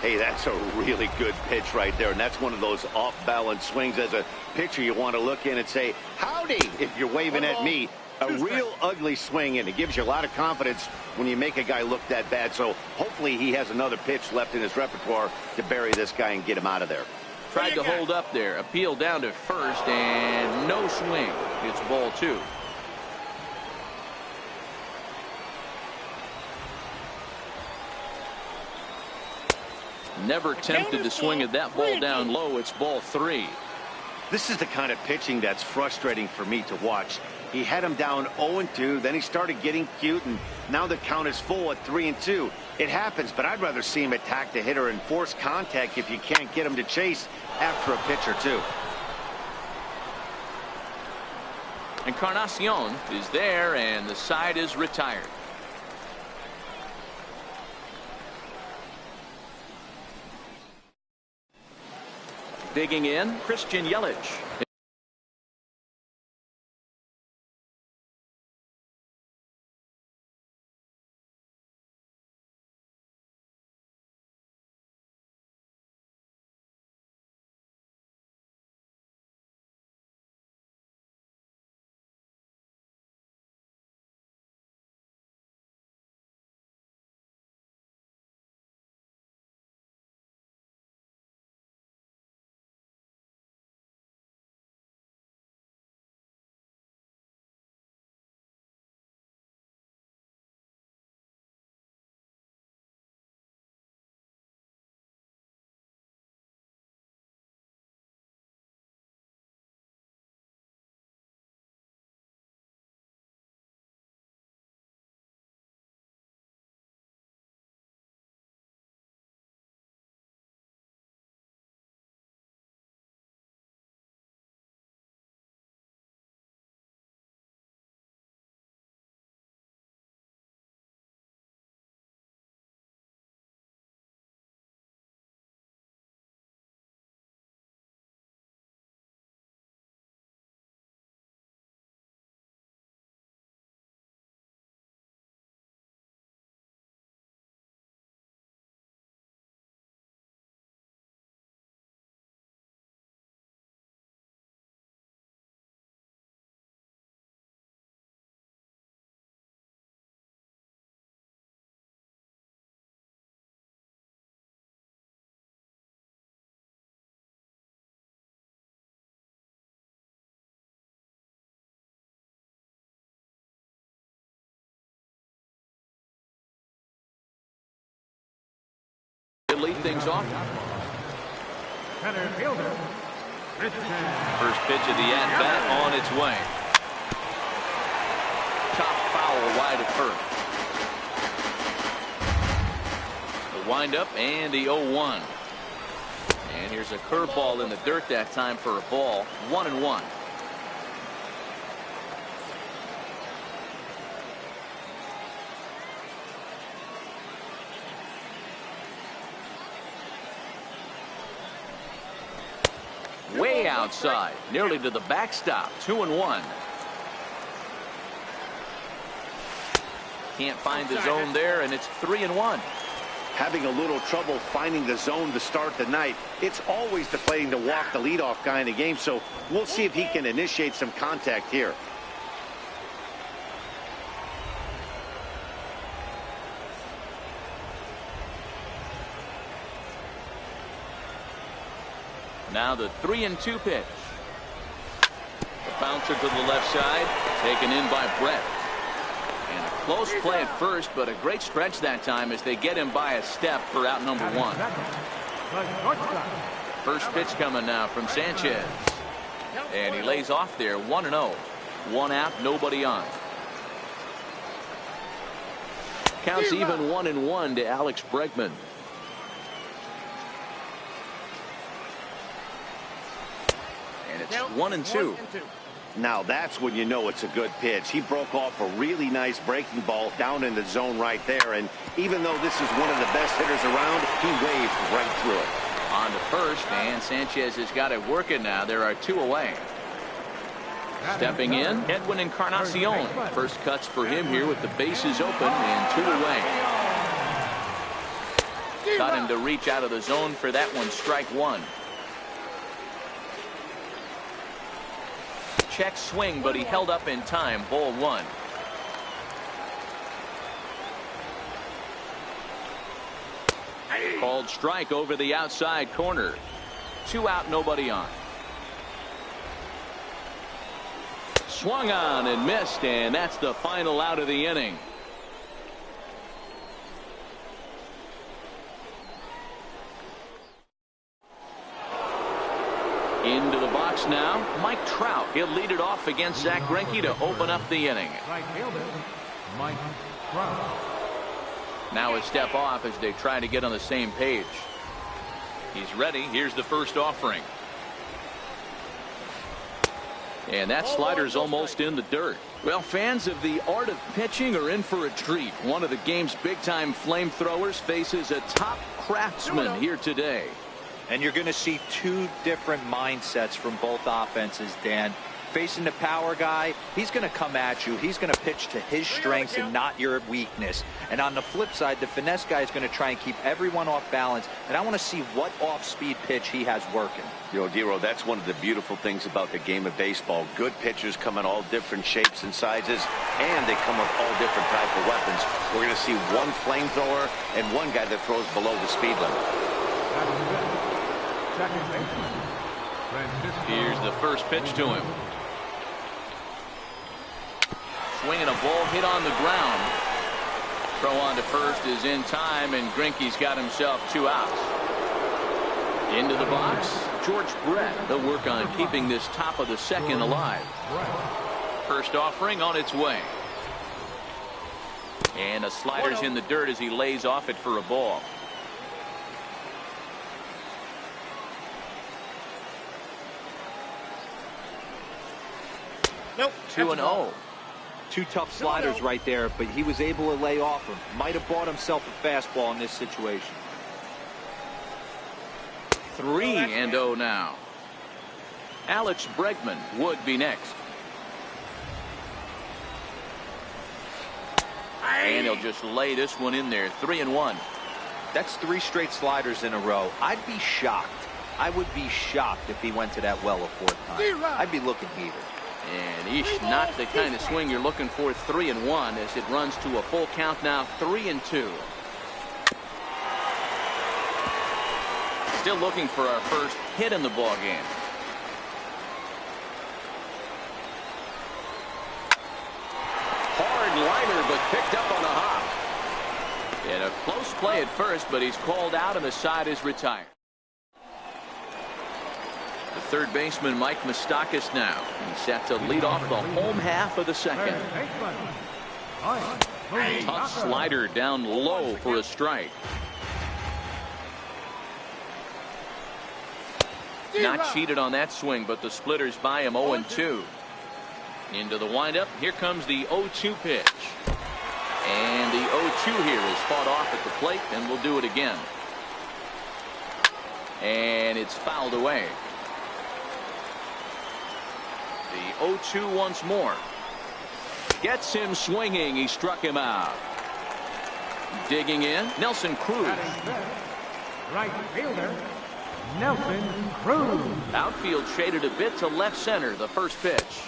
Hey, that's a really good pitch right there, and that's one of those off-balance swings. As a pitcher, you want to look in and say, howdy, if you're waving at me. A real ugly swing, and it gives you a lot of confidence when you make a guy look that bad. So hopefully he has another pitch left in his repertoire to bury this guy and get him out of there.
Tried to hold up there. Appeal down to first, and no swing. It's ball 2. Never tempted to swing at that ball down low. It's ball 3.
This is the kind of pitching that's frustrating for me to watch. He had him down 0-2, then he started getting cute, and now the count is full at 3-2. It happens, but I'd rather see him attack the hitter and force contact if you can't get him to chase after a pitch or two.
Encarnacion is there, and the side is retired. Digging in, Christian Yelich. lead things off.
Center fielder, Richard.
First pitch of the at-bat on its way. Top foul wide of first. The windup and the 0-1. And here's a curveball in the dirt that time for a ball. 1-1. Way outside, nearly to the backstop. 2-1. Can't find the zone there, and it's 3-1.
Having a little trouble finding the zone to start the night. It's always deflating to walk the leadoff guy in the game, so we'll see if he can initiate some contact here.
Now the 3-2 pitch. The bouncer to the left side, taken in by Brett. And a close play at first, but a great stretch that time as they get him by a step for out number 1. First pitch coming now from Sanchez. And he lays off there, 1-0. 1 out, nobody on. Counts even 1-1 to Alex Bregman. And it's 1-2.
Now that's when you know it's a good pitch. He broke off a really nice breaking ball down in the zone right there. And even though this is one of the best hitters around, he waved right through it.
On to first, and Sanchez has got it working now. There are 2 away. Stepping in, Edwin Encarnacion. First cuts for him here with the bases open and 2 away. Got him to reach out of the zone for that one. Strike 1. Check swing, but he held up in time. Ball 1. Called strike over the outside corner. 2 out, nobody on. Swung on and missed, and that's the final out of the inning. Into the box now, Mike Trout. He'll lead it off against Zach Greinke to open up the inning.
Right fielder, Mike Trout.
Now a step off as they try to get on the same page. He's ready. Here's the first offering. And that slider's almost in the dirt. Well, fans of the art of pitching are in for a treat. One of the game's big-time flamethrowers faces a top craftsman here today.
And you're going to see 2 different mindsets from both offenses, Dan. Facing the power guy, he's going to come at you. He's going to pitch to his strengths and not your weakness. And on the flip side, the finesse guy is going to try and keep everyone off balance. And I want to see what off-speed pitch he has working.
Dero, that's one of the beautiful things about the game of baseball. Good pitchers come in all different shapes and sizes, and they come with all different type of weapons. We're going to see one flamethrower and one guy that throws below the speed limit.
Here's the first pitch to him. Swinging a ball hit on the ground. Throw on to first is in time, and Greinke's got himself 2 outs. Into the box, George Brett. They'll work on keeping this top of the second alive. First offering on its way. And a slider's in the dirt as he lays off it for a ball.
Nope.
2-0.
2 tough sliders right there, but he was able to lay off him. Might have bought himself a fastball in this situation.
3-0 now. Alex Bregman would be next. And he'll just lay this one in there. 3-1.
That's 3 straight sliders in a row. I'd be shocked. I would be shocked if he went to that well a 4th time. I'd be looking heated.
And not the kind of swing you're looking for. 3-1 as it runs to a full count now. 3-2. Still looking for our first hit in the ball game. Hard liner, but picked up on the hop. And a close play at first, but he's called out and the side is retired. The third baseman, Mike Moustakas, now. He's set to lead off the home half of the second. Tough slider down low for a strike. Not cheated on that swing, but the splitters by him 0-2. Into the windup. Here comes the 0-2 pitch. And the 0-2 here is fought off at the plate, and we'll do it again. And it's fouled away. The 0-2 once more. Gets him swinging. He struck him out. Digging in, Nelson Cruz.
Right fielder, Nelson Cruz.
Outfield shaded a bit to left center. The first pitch.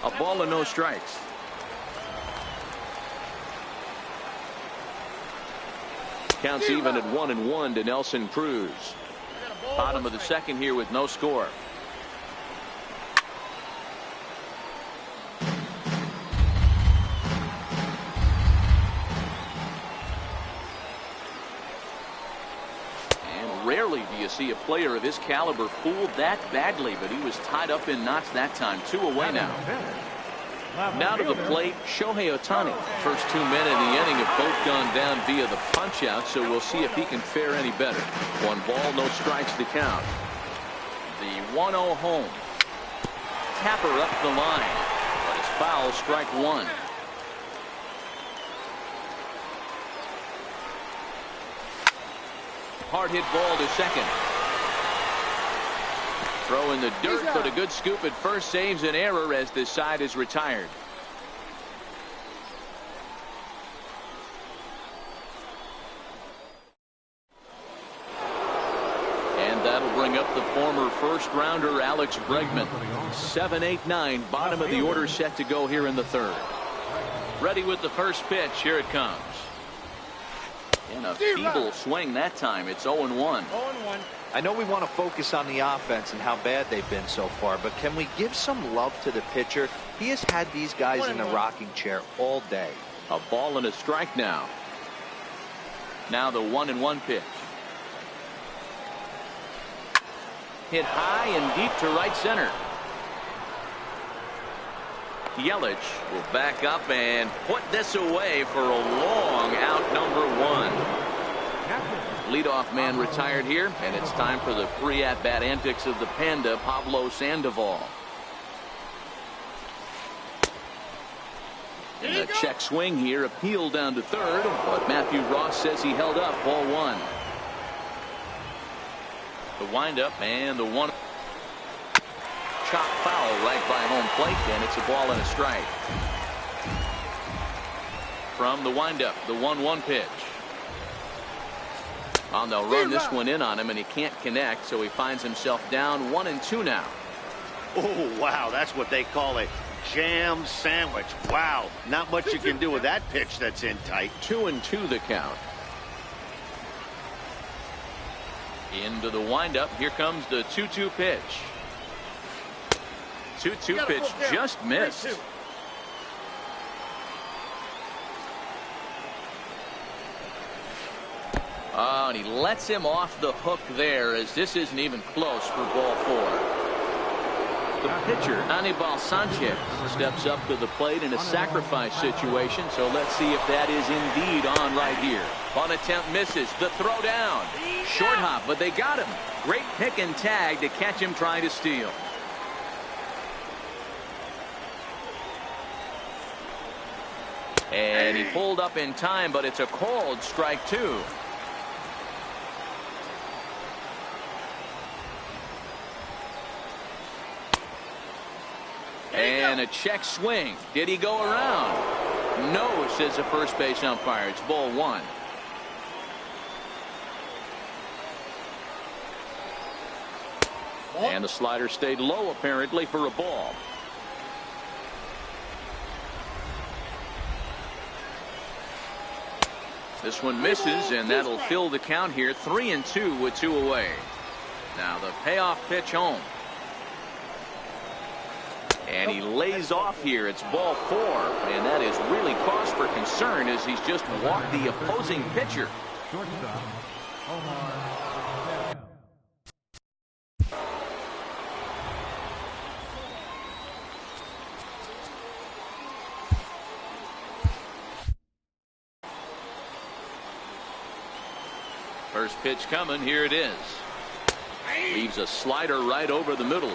A ball and no strikes. Counts even at 1-1 to Nelson Cruz. Bottom of the second here with no score. And rarely do you see a player of his caliber fooled that badly, but he was tied up in knots that time. 2 away now. Now to the plate, Shohei Ohtani. First 2 men in the inning have both gone down via the punch out, so we'll see if he can fare any better. 1 ball, no strikes to count. The 1-0 home. Tapper up the line, but it's foul, strike 1. Hard hit ball to second. Throw in the dirt, but a good scoop at first saves an error as this side is retired. And that'll bring up the former first rounder Alex Bregman. 7-8-9, bottom of the order set to go here in the third. Ready with the first pitch. Here it comes. And a feeble swing that time. It's 0-1.
I know we want to focus on the offense and how bad they've been so far, but can we give some love to the pitcher? He has had these guys in the rocking chair all day.
A ball and a strike now. Now the 1-1 pitch. Hit high and deep to right center. Yelich will back up and put this away for a long out, number 1. Leadoff man retired here, and it's time for the pre-at-bat antics of the Panda, Pablo Sandoval. And a check swing here, appeal down to third, but Matthew Ross says he held up. Ball 1. The windup and the 1. Chop foul right by home plate, and it's a ball and a strike. From the windup, the 1-1 pitch. Oh, they'll run this one in on him, and he can't connect, so he finds himself down 1-2 now.
Oh, wow, that's what they call a jam sandwich. Wow, not much you can do with that pitch that's in tight.
2-2 the count. Into the windup. Here comes the 2-2 pitch. 2-2 pitch just missed. Oh, and he lets him off the hook there, as this isn't even close for ball 4. The pitcher, Anibal Sanchez, steps up to the plate in a sacrifice situation, so let's see if that is indeed on right here. On attempt misses. The throw down. Short hop, but they got him. Great pick and tag to catch him trying to steal. And he pulled up in time, but it's a called strike 2. And a check swing. Did he go around? No, says the first base umpire. It's ball 1. And the slider stayed low apparently for a ball. This one misses, and that'll fill the count here. 3-2 with 2 away. Now the payoff pitch home. And he lays off here. It's ball 4. And that is really cause for concern as he's just walked the opposing pitcher.
Shortstop, Omar.
First pitch coming. Here it is. Leaves a slider right over the middle.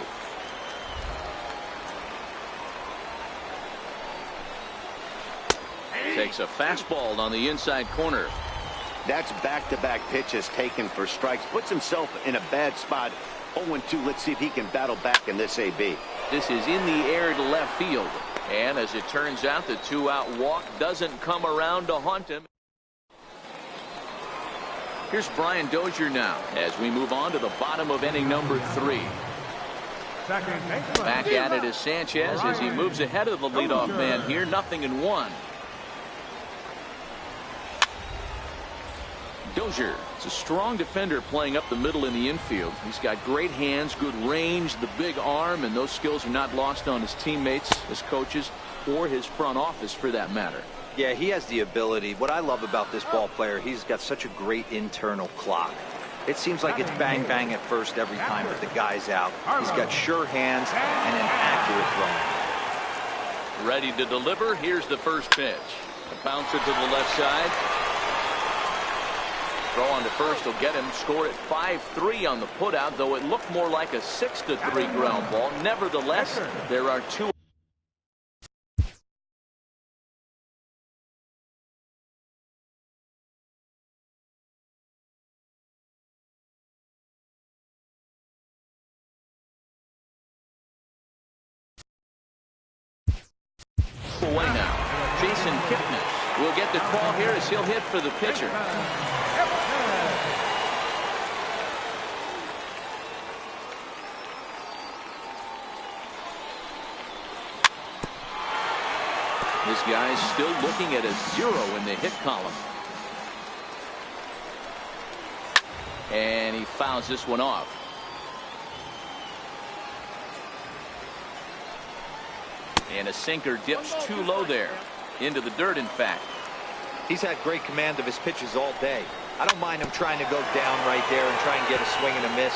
Takes a fastball on the inside corner.
That's back-to-back pitches taken for strikes. Puts himself in a bad spot. 0-2. Let's see if he can battle back in this AB.
This is in the air to left field. And as it turns out, the 2-out walk doesn't come around to haunt him. Here's Brian Dozier now as we move on to the bottom of inning number 3. Back at it is Sanchez as he moves ahead of the leadoff man here. 0-1. Dozier is a strong defender playing up the middle in the infield. He's got great hands, good range, the big arm, and those skills are not lost on his teammates, his coaches, or his front office for that matter.
Yeah, he has the ability. What I love about this ball player, he's got such a great internal clock. It seems like it's bang bang at first every time, but the guy's out. He's got sure hands and an accurate throwing.
Ready to deliver. Here's the first pitch. A bouncer to the left side. Throw on to first will get him. Score at 5-3 on the putout, though it looked more like a 6-3 ground ball. Nevertheless, there are 2. Away now. Jason Kipnis will get the call here as he'll hit for the pitcher. This guy's still looking at a 0 in the hit column. And he fouls this one off. And a sinker dips too low there. Into the dirt, in fact.
He's had great command of his pitches all day. I don't mind him trying to go down right there and try and get a swing and a miss.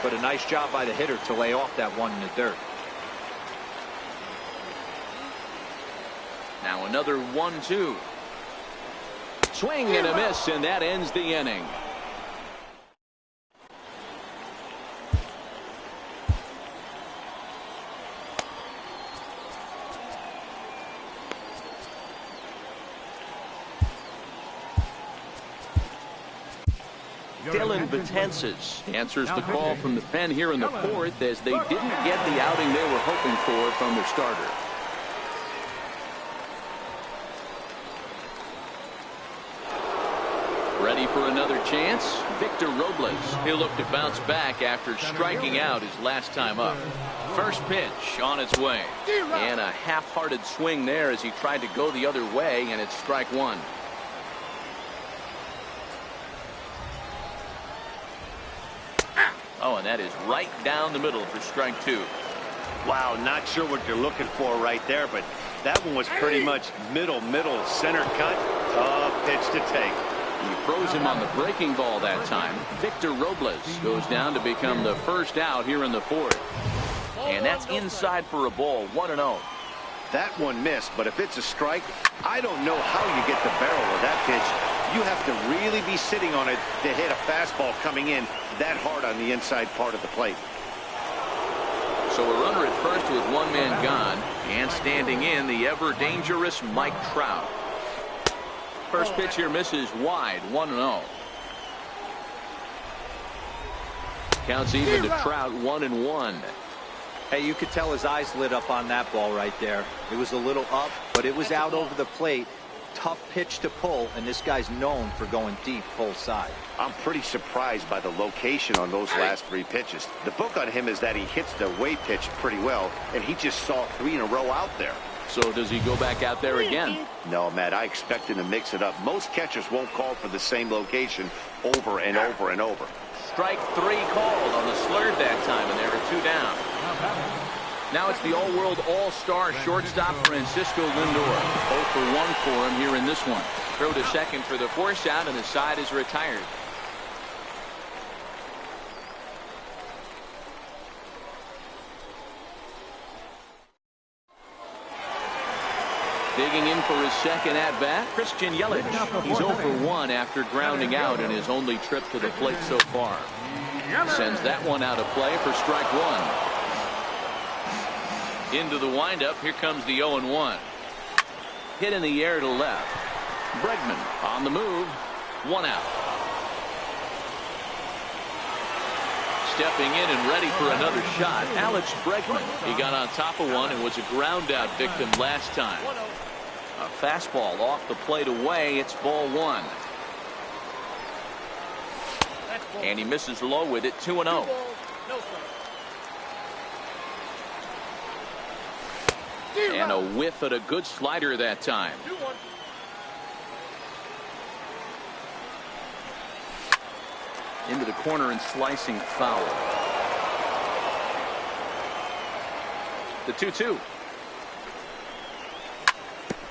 But a nice job by the hitter to lay off that one in the dirt.
Now another 1-2. Swing and a miss, and that ends the inning. Dylan Betances answers the call from the pen here in the 4th as they didn't get the outing they were hoping for from their starter. Ready for another chance? Victor Robles. He'll look to bounce back after striking out his last time up. First pitch on its way. And a half-hearted swing there as he tried to go the other way, and it's strike 1. Oh, and that is right down the middle for strike 2.
Wow, not sure what you're looking for right there, but that one was pretty much middle, center cut. Tough pitch to take.
He throws him on the breaking ball that time. Victor Robles goes down to become the first out here in the 4th. And that's inside for a ball, 1-0.
That one missed, but if it's a strike, I don't know how you get the barrel of that pitch. You have to really be sitting on it to hit a fastball coming in that hard on the inside part of the plate.
So a runner at first with one man gone, and standing in the ever dangerous Mike Trout. First pitch here misses wide, 1-0. Counts even to Trout, 1-1.
Hey, you could tell his eyes lit up on that ball right there. It was a little up, but it was out over the plate. Tough pitch to pull, and this guy's known for going deep full side.
I'm pretty surprised by the location on those last 3 pitches. The book on him is that he hits the way pitch pretty well, and he just saw 3 in a row out there.
So does he go back out there again?
No, Matt, I expect him to mix it up. Most catchers won't call for the same location over and over and over.
Strike 3 called on the slurve that time, and there are 2 down. Now it's the all-world all-star shortstop Francisco Lindor. 0 for 1 for him here in this one. Throw to second for the force out, and the side is retired. Digging in for his second at-bat, Christian Yelich. He's 0 for 1 after grounding out in his only trip to the plate so far. Sends that one out of play for strike one. Into the windup. Here comes the 0-1. Hit in the air to left. Bregman on the move. 1 out. Stepping in and ready for another shot, Alex Bregman. He got on top of one and was a ground out victim last time. A fastball off the plate away. It's ball 1. And he misses low with it. 2-0. And a whiff at a good slider that time. Into the corner and slicing foul. The 2-2.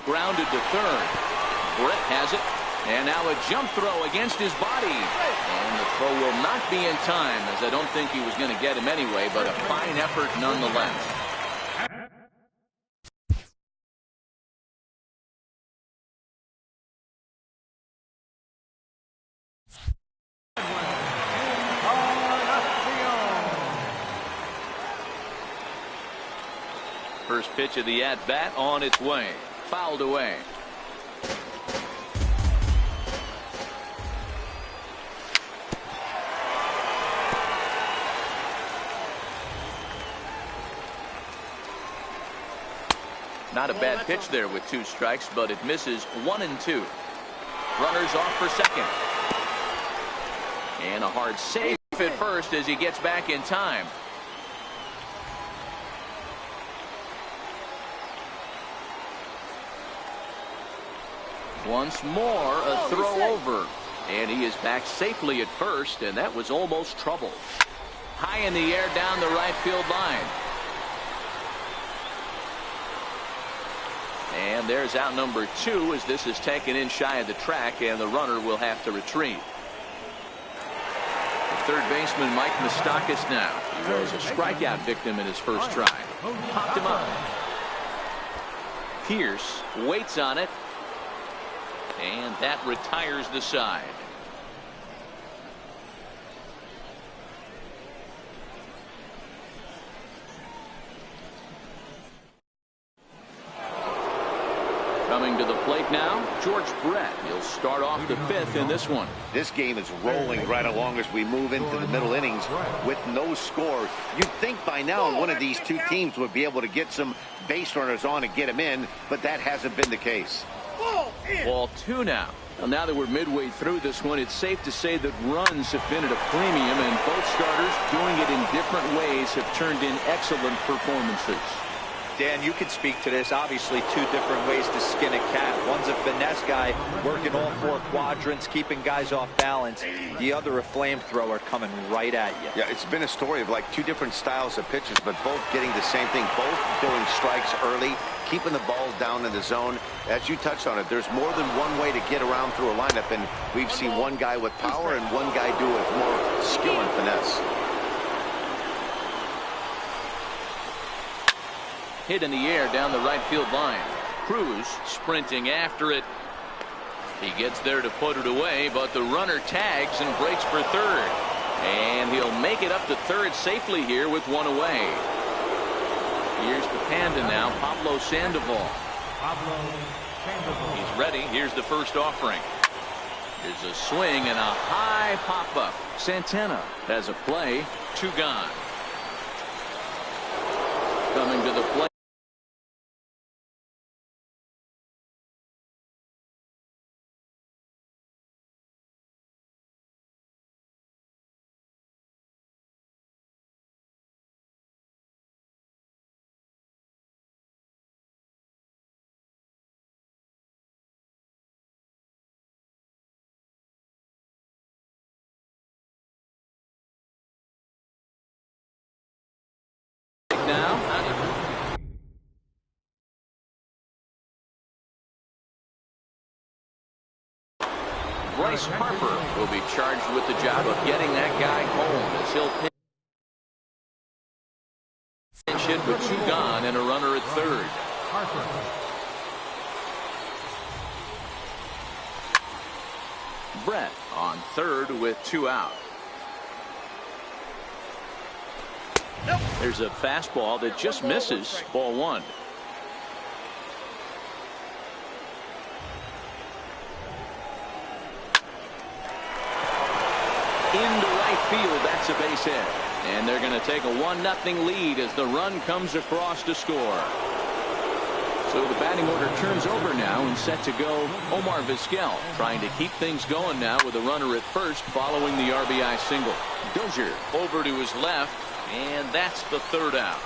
Grounded to third. Brett has it. And now a jump throw against his body. And the throw will not be in time, as I don't think he was going to get him anyway, but a fine effort nonetheless. First pitch of the at-bat on its way. Fouled away. Not a bad pitch there with 2 strikes, but it misses 1 and 2. Runners off for second. And a hard save at first as he gets back in time. Once more, a throw over. And he is back safely at first, and that was almost trouble. High in the air down the right field line. And there's out number 2 as this is taken in shy of the track, and the runner will have to retreat. The third baseman, Mike Moustakas now. He was a strikeout victim in his first try. Popped him up. Pierce waits on it. And that retires the side. Coming to the plate now, George Brett. He'll start off the 5th in this one.
This game is rolling right along as we move into the middle innings with no score. You'd think by now one of these two teams would be able to get some base runners on and get them in, but that hasn't been the case.
Ball 2 now. Well, now that we're midway through this one, it's safe to say that runs have been at a premium, and both starters doing it in different ways have turned in excellent performances.
Dan, you can speak to this. Obviously, 2 different ways to skin a cat. One's a finesse guy working all 4 quadrants, keeping guys off balance. The other a flamethrower coming right at you.
Yeah, it's been a story of like 2 different styles of pitches, but both getting the same thing, both throwing strikes early, keeping the ball down in the zone. As you touched on it, there's more than one way to get around through a lineup, and we've seen one guy with power and one guy do it with more skill and finesse.
Hit in the air down the right field line. Cruz sprinting after it. He gets there to put it away, but the runner tags and breaks for third. And he'll make it up to third safely here with 1 away. Here's the Panda now, Pablo Sandoval. He's ready. Here's the first offering. Here's a swing and a high pop-up. Santana has a play. 2 gone. Coming to the plate. Now Bryce Harper will be charged with the job of getting that guy home as he'll pinch hit with 2 gone and a runner at third. Brett on third with 2 out. There's a fastball that just misses. Ball 1. Into right field, that's a base hit. And they're going to take a 1-0 lead as the run comes across to score. So the batting order turns over now and set to go Omar Vizquel, trying to keep things going now with a runner at first following the RBI single. Dozier over to his left, and that's the 3rd out.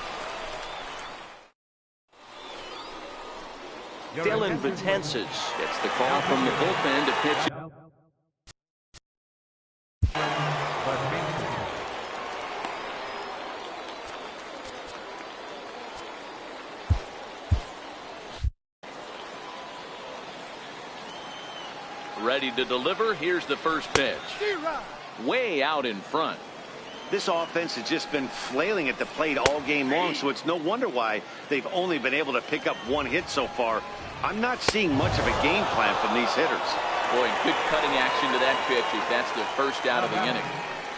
Dylan Betances gets the call from the bullpen to pitch. Ready to deliver. Here's the first pitch. Way out in front.
This offense has just been flailing at the plate all game long, so it's no wonder why they've only been able to pick up 1 hit so far. I'm not seeing much of a game plan from these hitters.
Boy, good cutting action to that pitch as that's the first out of the inning.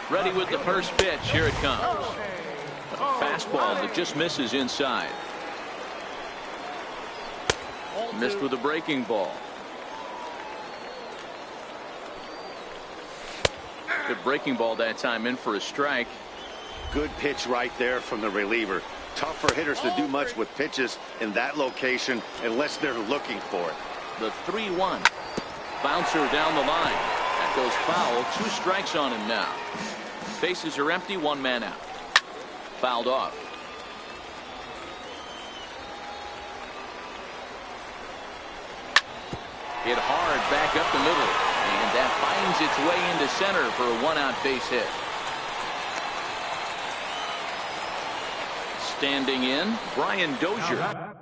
Ready with the first pitch. Here it comes. A fastball that just misses inside. Missed with a breaking ball. Good breaking ball that time, in for a strike.
Good pitch right there from the reliever. Tough for hitters to do much with pitches in that location unless they're looking for it.
The 3-1. Bouncer down the line. That goes foul. 2 strikes on him now. Bases are empty. 1 man out. Fouled off. Hit hard back up the middle. And that finds its way into center for a 1-out base hit. Standing in, Brian Dozier.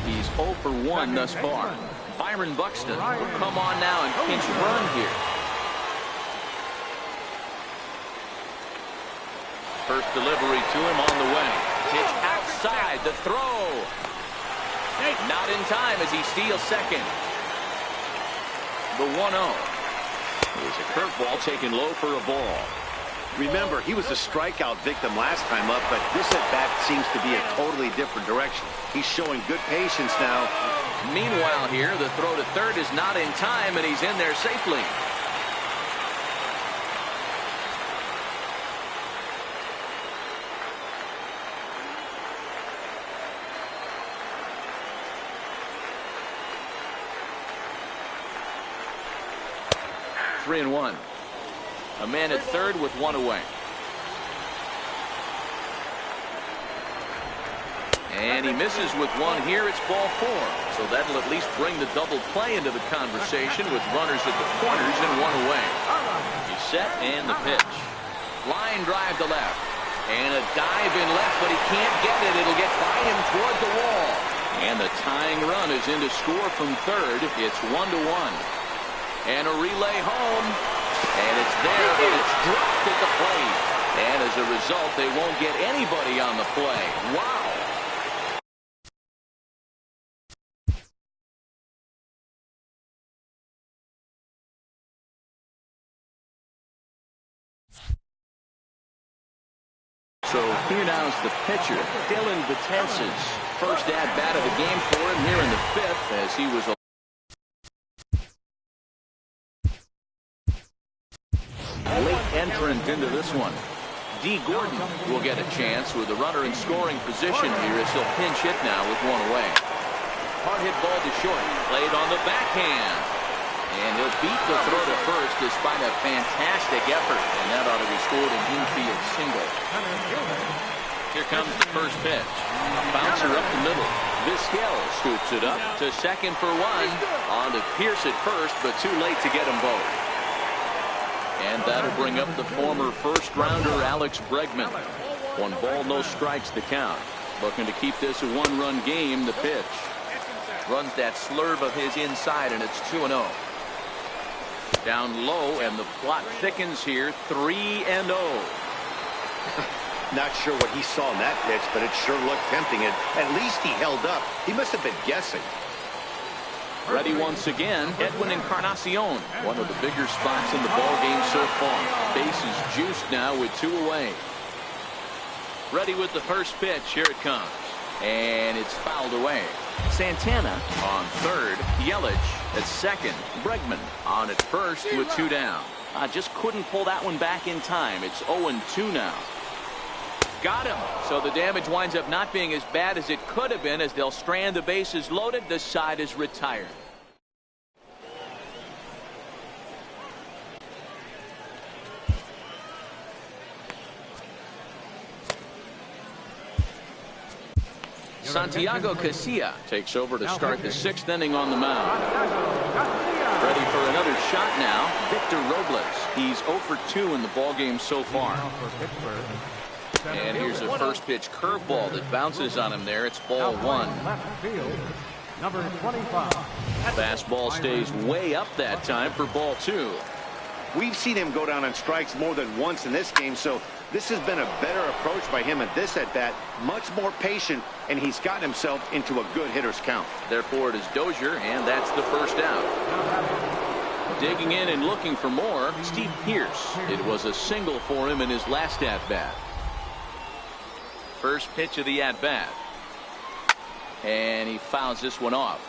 He's 0 for 1 thus far. Byron Buxton will come on now and pinch run here. First delivery to him on the way. Pitch outside, the throw. Not in time as he steals second. The 1-0. It was a curveball taken low for a ball.
Remember, he was a strikeout victim last time up, but this at-bat seems to be a totally different direction. He's showing good patience now.
Meanwhile here, the throw to third is not in time, and he's in there safely. Three and 1. A man at third with 1 away. And he misses with 1 here. It's ball 4. So that'll at least bring the double play into the conversation with runners at the corners and 1 away. He's set and the pitch. Line drive to left. And a dive in left, but he can't get it. It'll get by him toward the wall. And the tying run is in to score from third. It's 1-1. And a relay home. And it's there, but it's dropped at the plate. And as a result, they won't get anybody on the play. Wow. So here now is the pitcher, Dylan Betances. First at-bat of the game for him here in the 5th as he was late entrant into this one. D. Gordon will get a chance with the runner in scoring position here as he'll pinch hit now with 1 away. Hard hit ball to short, played on the backhand. And he'll beat the throw to first despite a fantastic effort. And that ought to be scored an infield single. Here comes the first pitch. A bouncer up the middle. Vizquel scoops it up to second for 1. On to Pierce at first, but too late to get them both. And that'll bring up the former first-rounder Alex Bregman. 1 ball, no strikes to count. Looking to keep this a one-run game. The pitch.
Runs that slurve of his inside, and it's 2-0.
Down low, and the plot thickens here. 3-0.
Not sure what he saw in that pitch, but it sure looked tempting. And at least he held up. He must have been guessing.
Ready once again, Edwin Encarnacion. One of the bigger spots in the ball game so far. Base is juiced now with 2 away. Ready with the first pitch. Here it comes. And it's fouled away. Santana on third. Yelich at second. Bregman on at first with 2 down. Just couldn't pull that one back in time. It's 0-2 now. Got him. So the damage winds up not being as bad as it could have been, as they'll strand the bases loaded. The side is retired. Santiago Casilla takes over to start the 6th inning on the mound. Ready for another shot now. Victor Robles. He's 0 for 2 in the ballgame so far. And here's a first pitch curveball that bounces on him there. It's ball 1.
Number 25.
Fastball stays way up that time for ball 2.
We've seen him go down on strikes more than once in this game, so this has been a better approach by him at this at-bat. Much more patient, and he's gotten himself into a good hitter's count.
Therefore, it is Dozier, and that's the first out. Digging in and looking for more, Steve Pearce. It was a single for him in his last at-bat. First pitch of the at-bat. And he fouls this one off.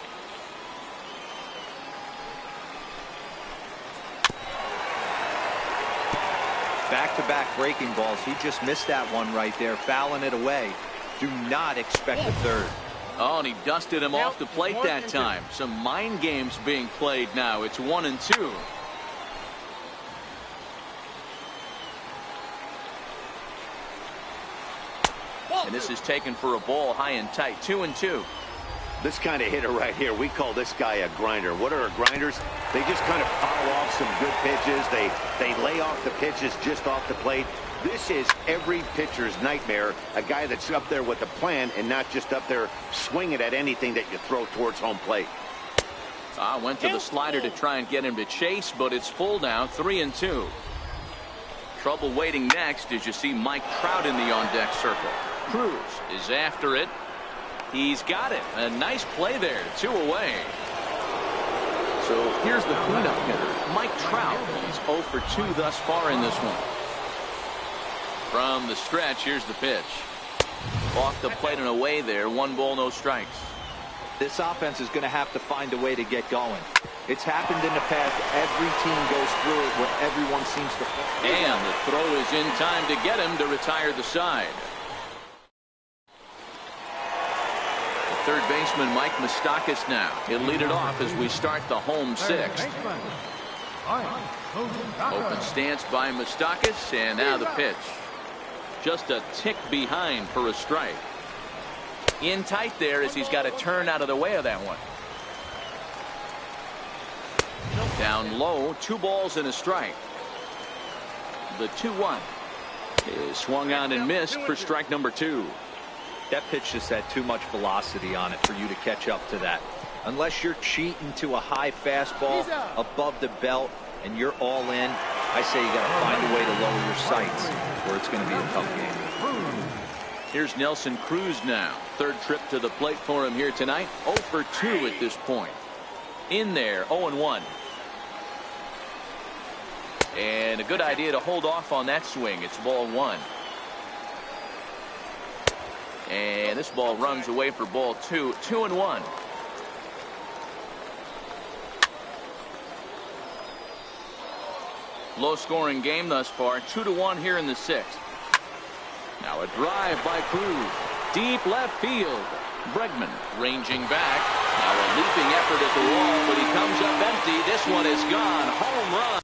Back-to-back breaking balls. He just missed that one right there, fouling it away. Do not expect a third.
Oh, and he dusted him off the plate that time. Some mind games being played now. It's 1-2. And this is taken for a ball high and tight. 2-2.
This kind of hitter right here, we call this guy a grinder. What are grinders? They just kind of foul off some good pitches. They lay off the pitches just off the plate. This is every pitcher's nightmare. A guy that's up there with a plan and not just up there swinging at anything that you throw towards home plate.
Went to the slider to try and get him to chase, but it's full now. 3-2. Trouble waiting next as you see Mike Trout in the on-deck circle. Cruz is after it. He's got it. A nice play there. 2 away. So here's the cleanup hitter, Mike Trout. He's 0 for 2 thus far in this one. From the stretch, here's the pitch. Off the plate and away there. 1 ball, no strikes.
This offense is going to have to find a way to get going. It's happened in the past. Every team goes through it when everyone seems to.
And the throw is in time to get him to retire the side. Third baseman Mike Moustakas now. He'll lead it off as we start the home 6th. Open stance by Moustakas, and now the pitch. Just a tick behind for a strike. In tight there as he's got to turn out of the way of that one. Down low, 2 balls and a strike. The 2-1 is swung out and missed for strike number 2.
That pitch just had too much velocity on it for you to catch up to that. Unless you're cheating to a high fastball above the belt and you're all in, I say you got to find a way to lower your sights, or it's going to be a tough game.
Here's Nelson Cruz now. Third trip to the plate for him here tonight. 0 for 2 at this point. In there, 0-1. And a good idea to hold off on that swing. It's ball 1. And this ball runs away for ball 2. 2-1. Low scoring game thus far. 2-1 here in the 6th. Now a drive by Cruz. Deep left field. Bregman ranging back. Now a leaping effort at the wall, but he comes up empty. This one is gone. Home run.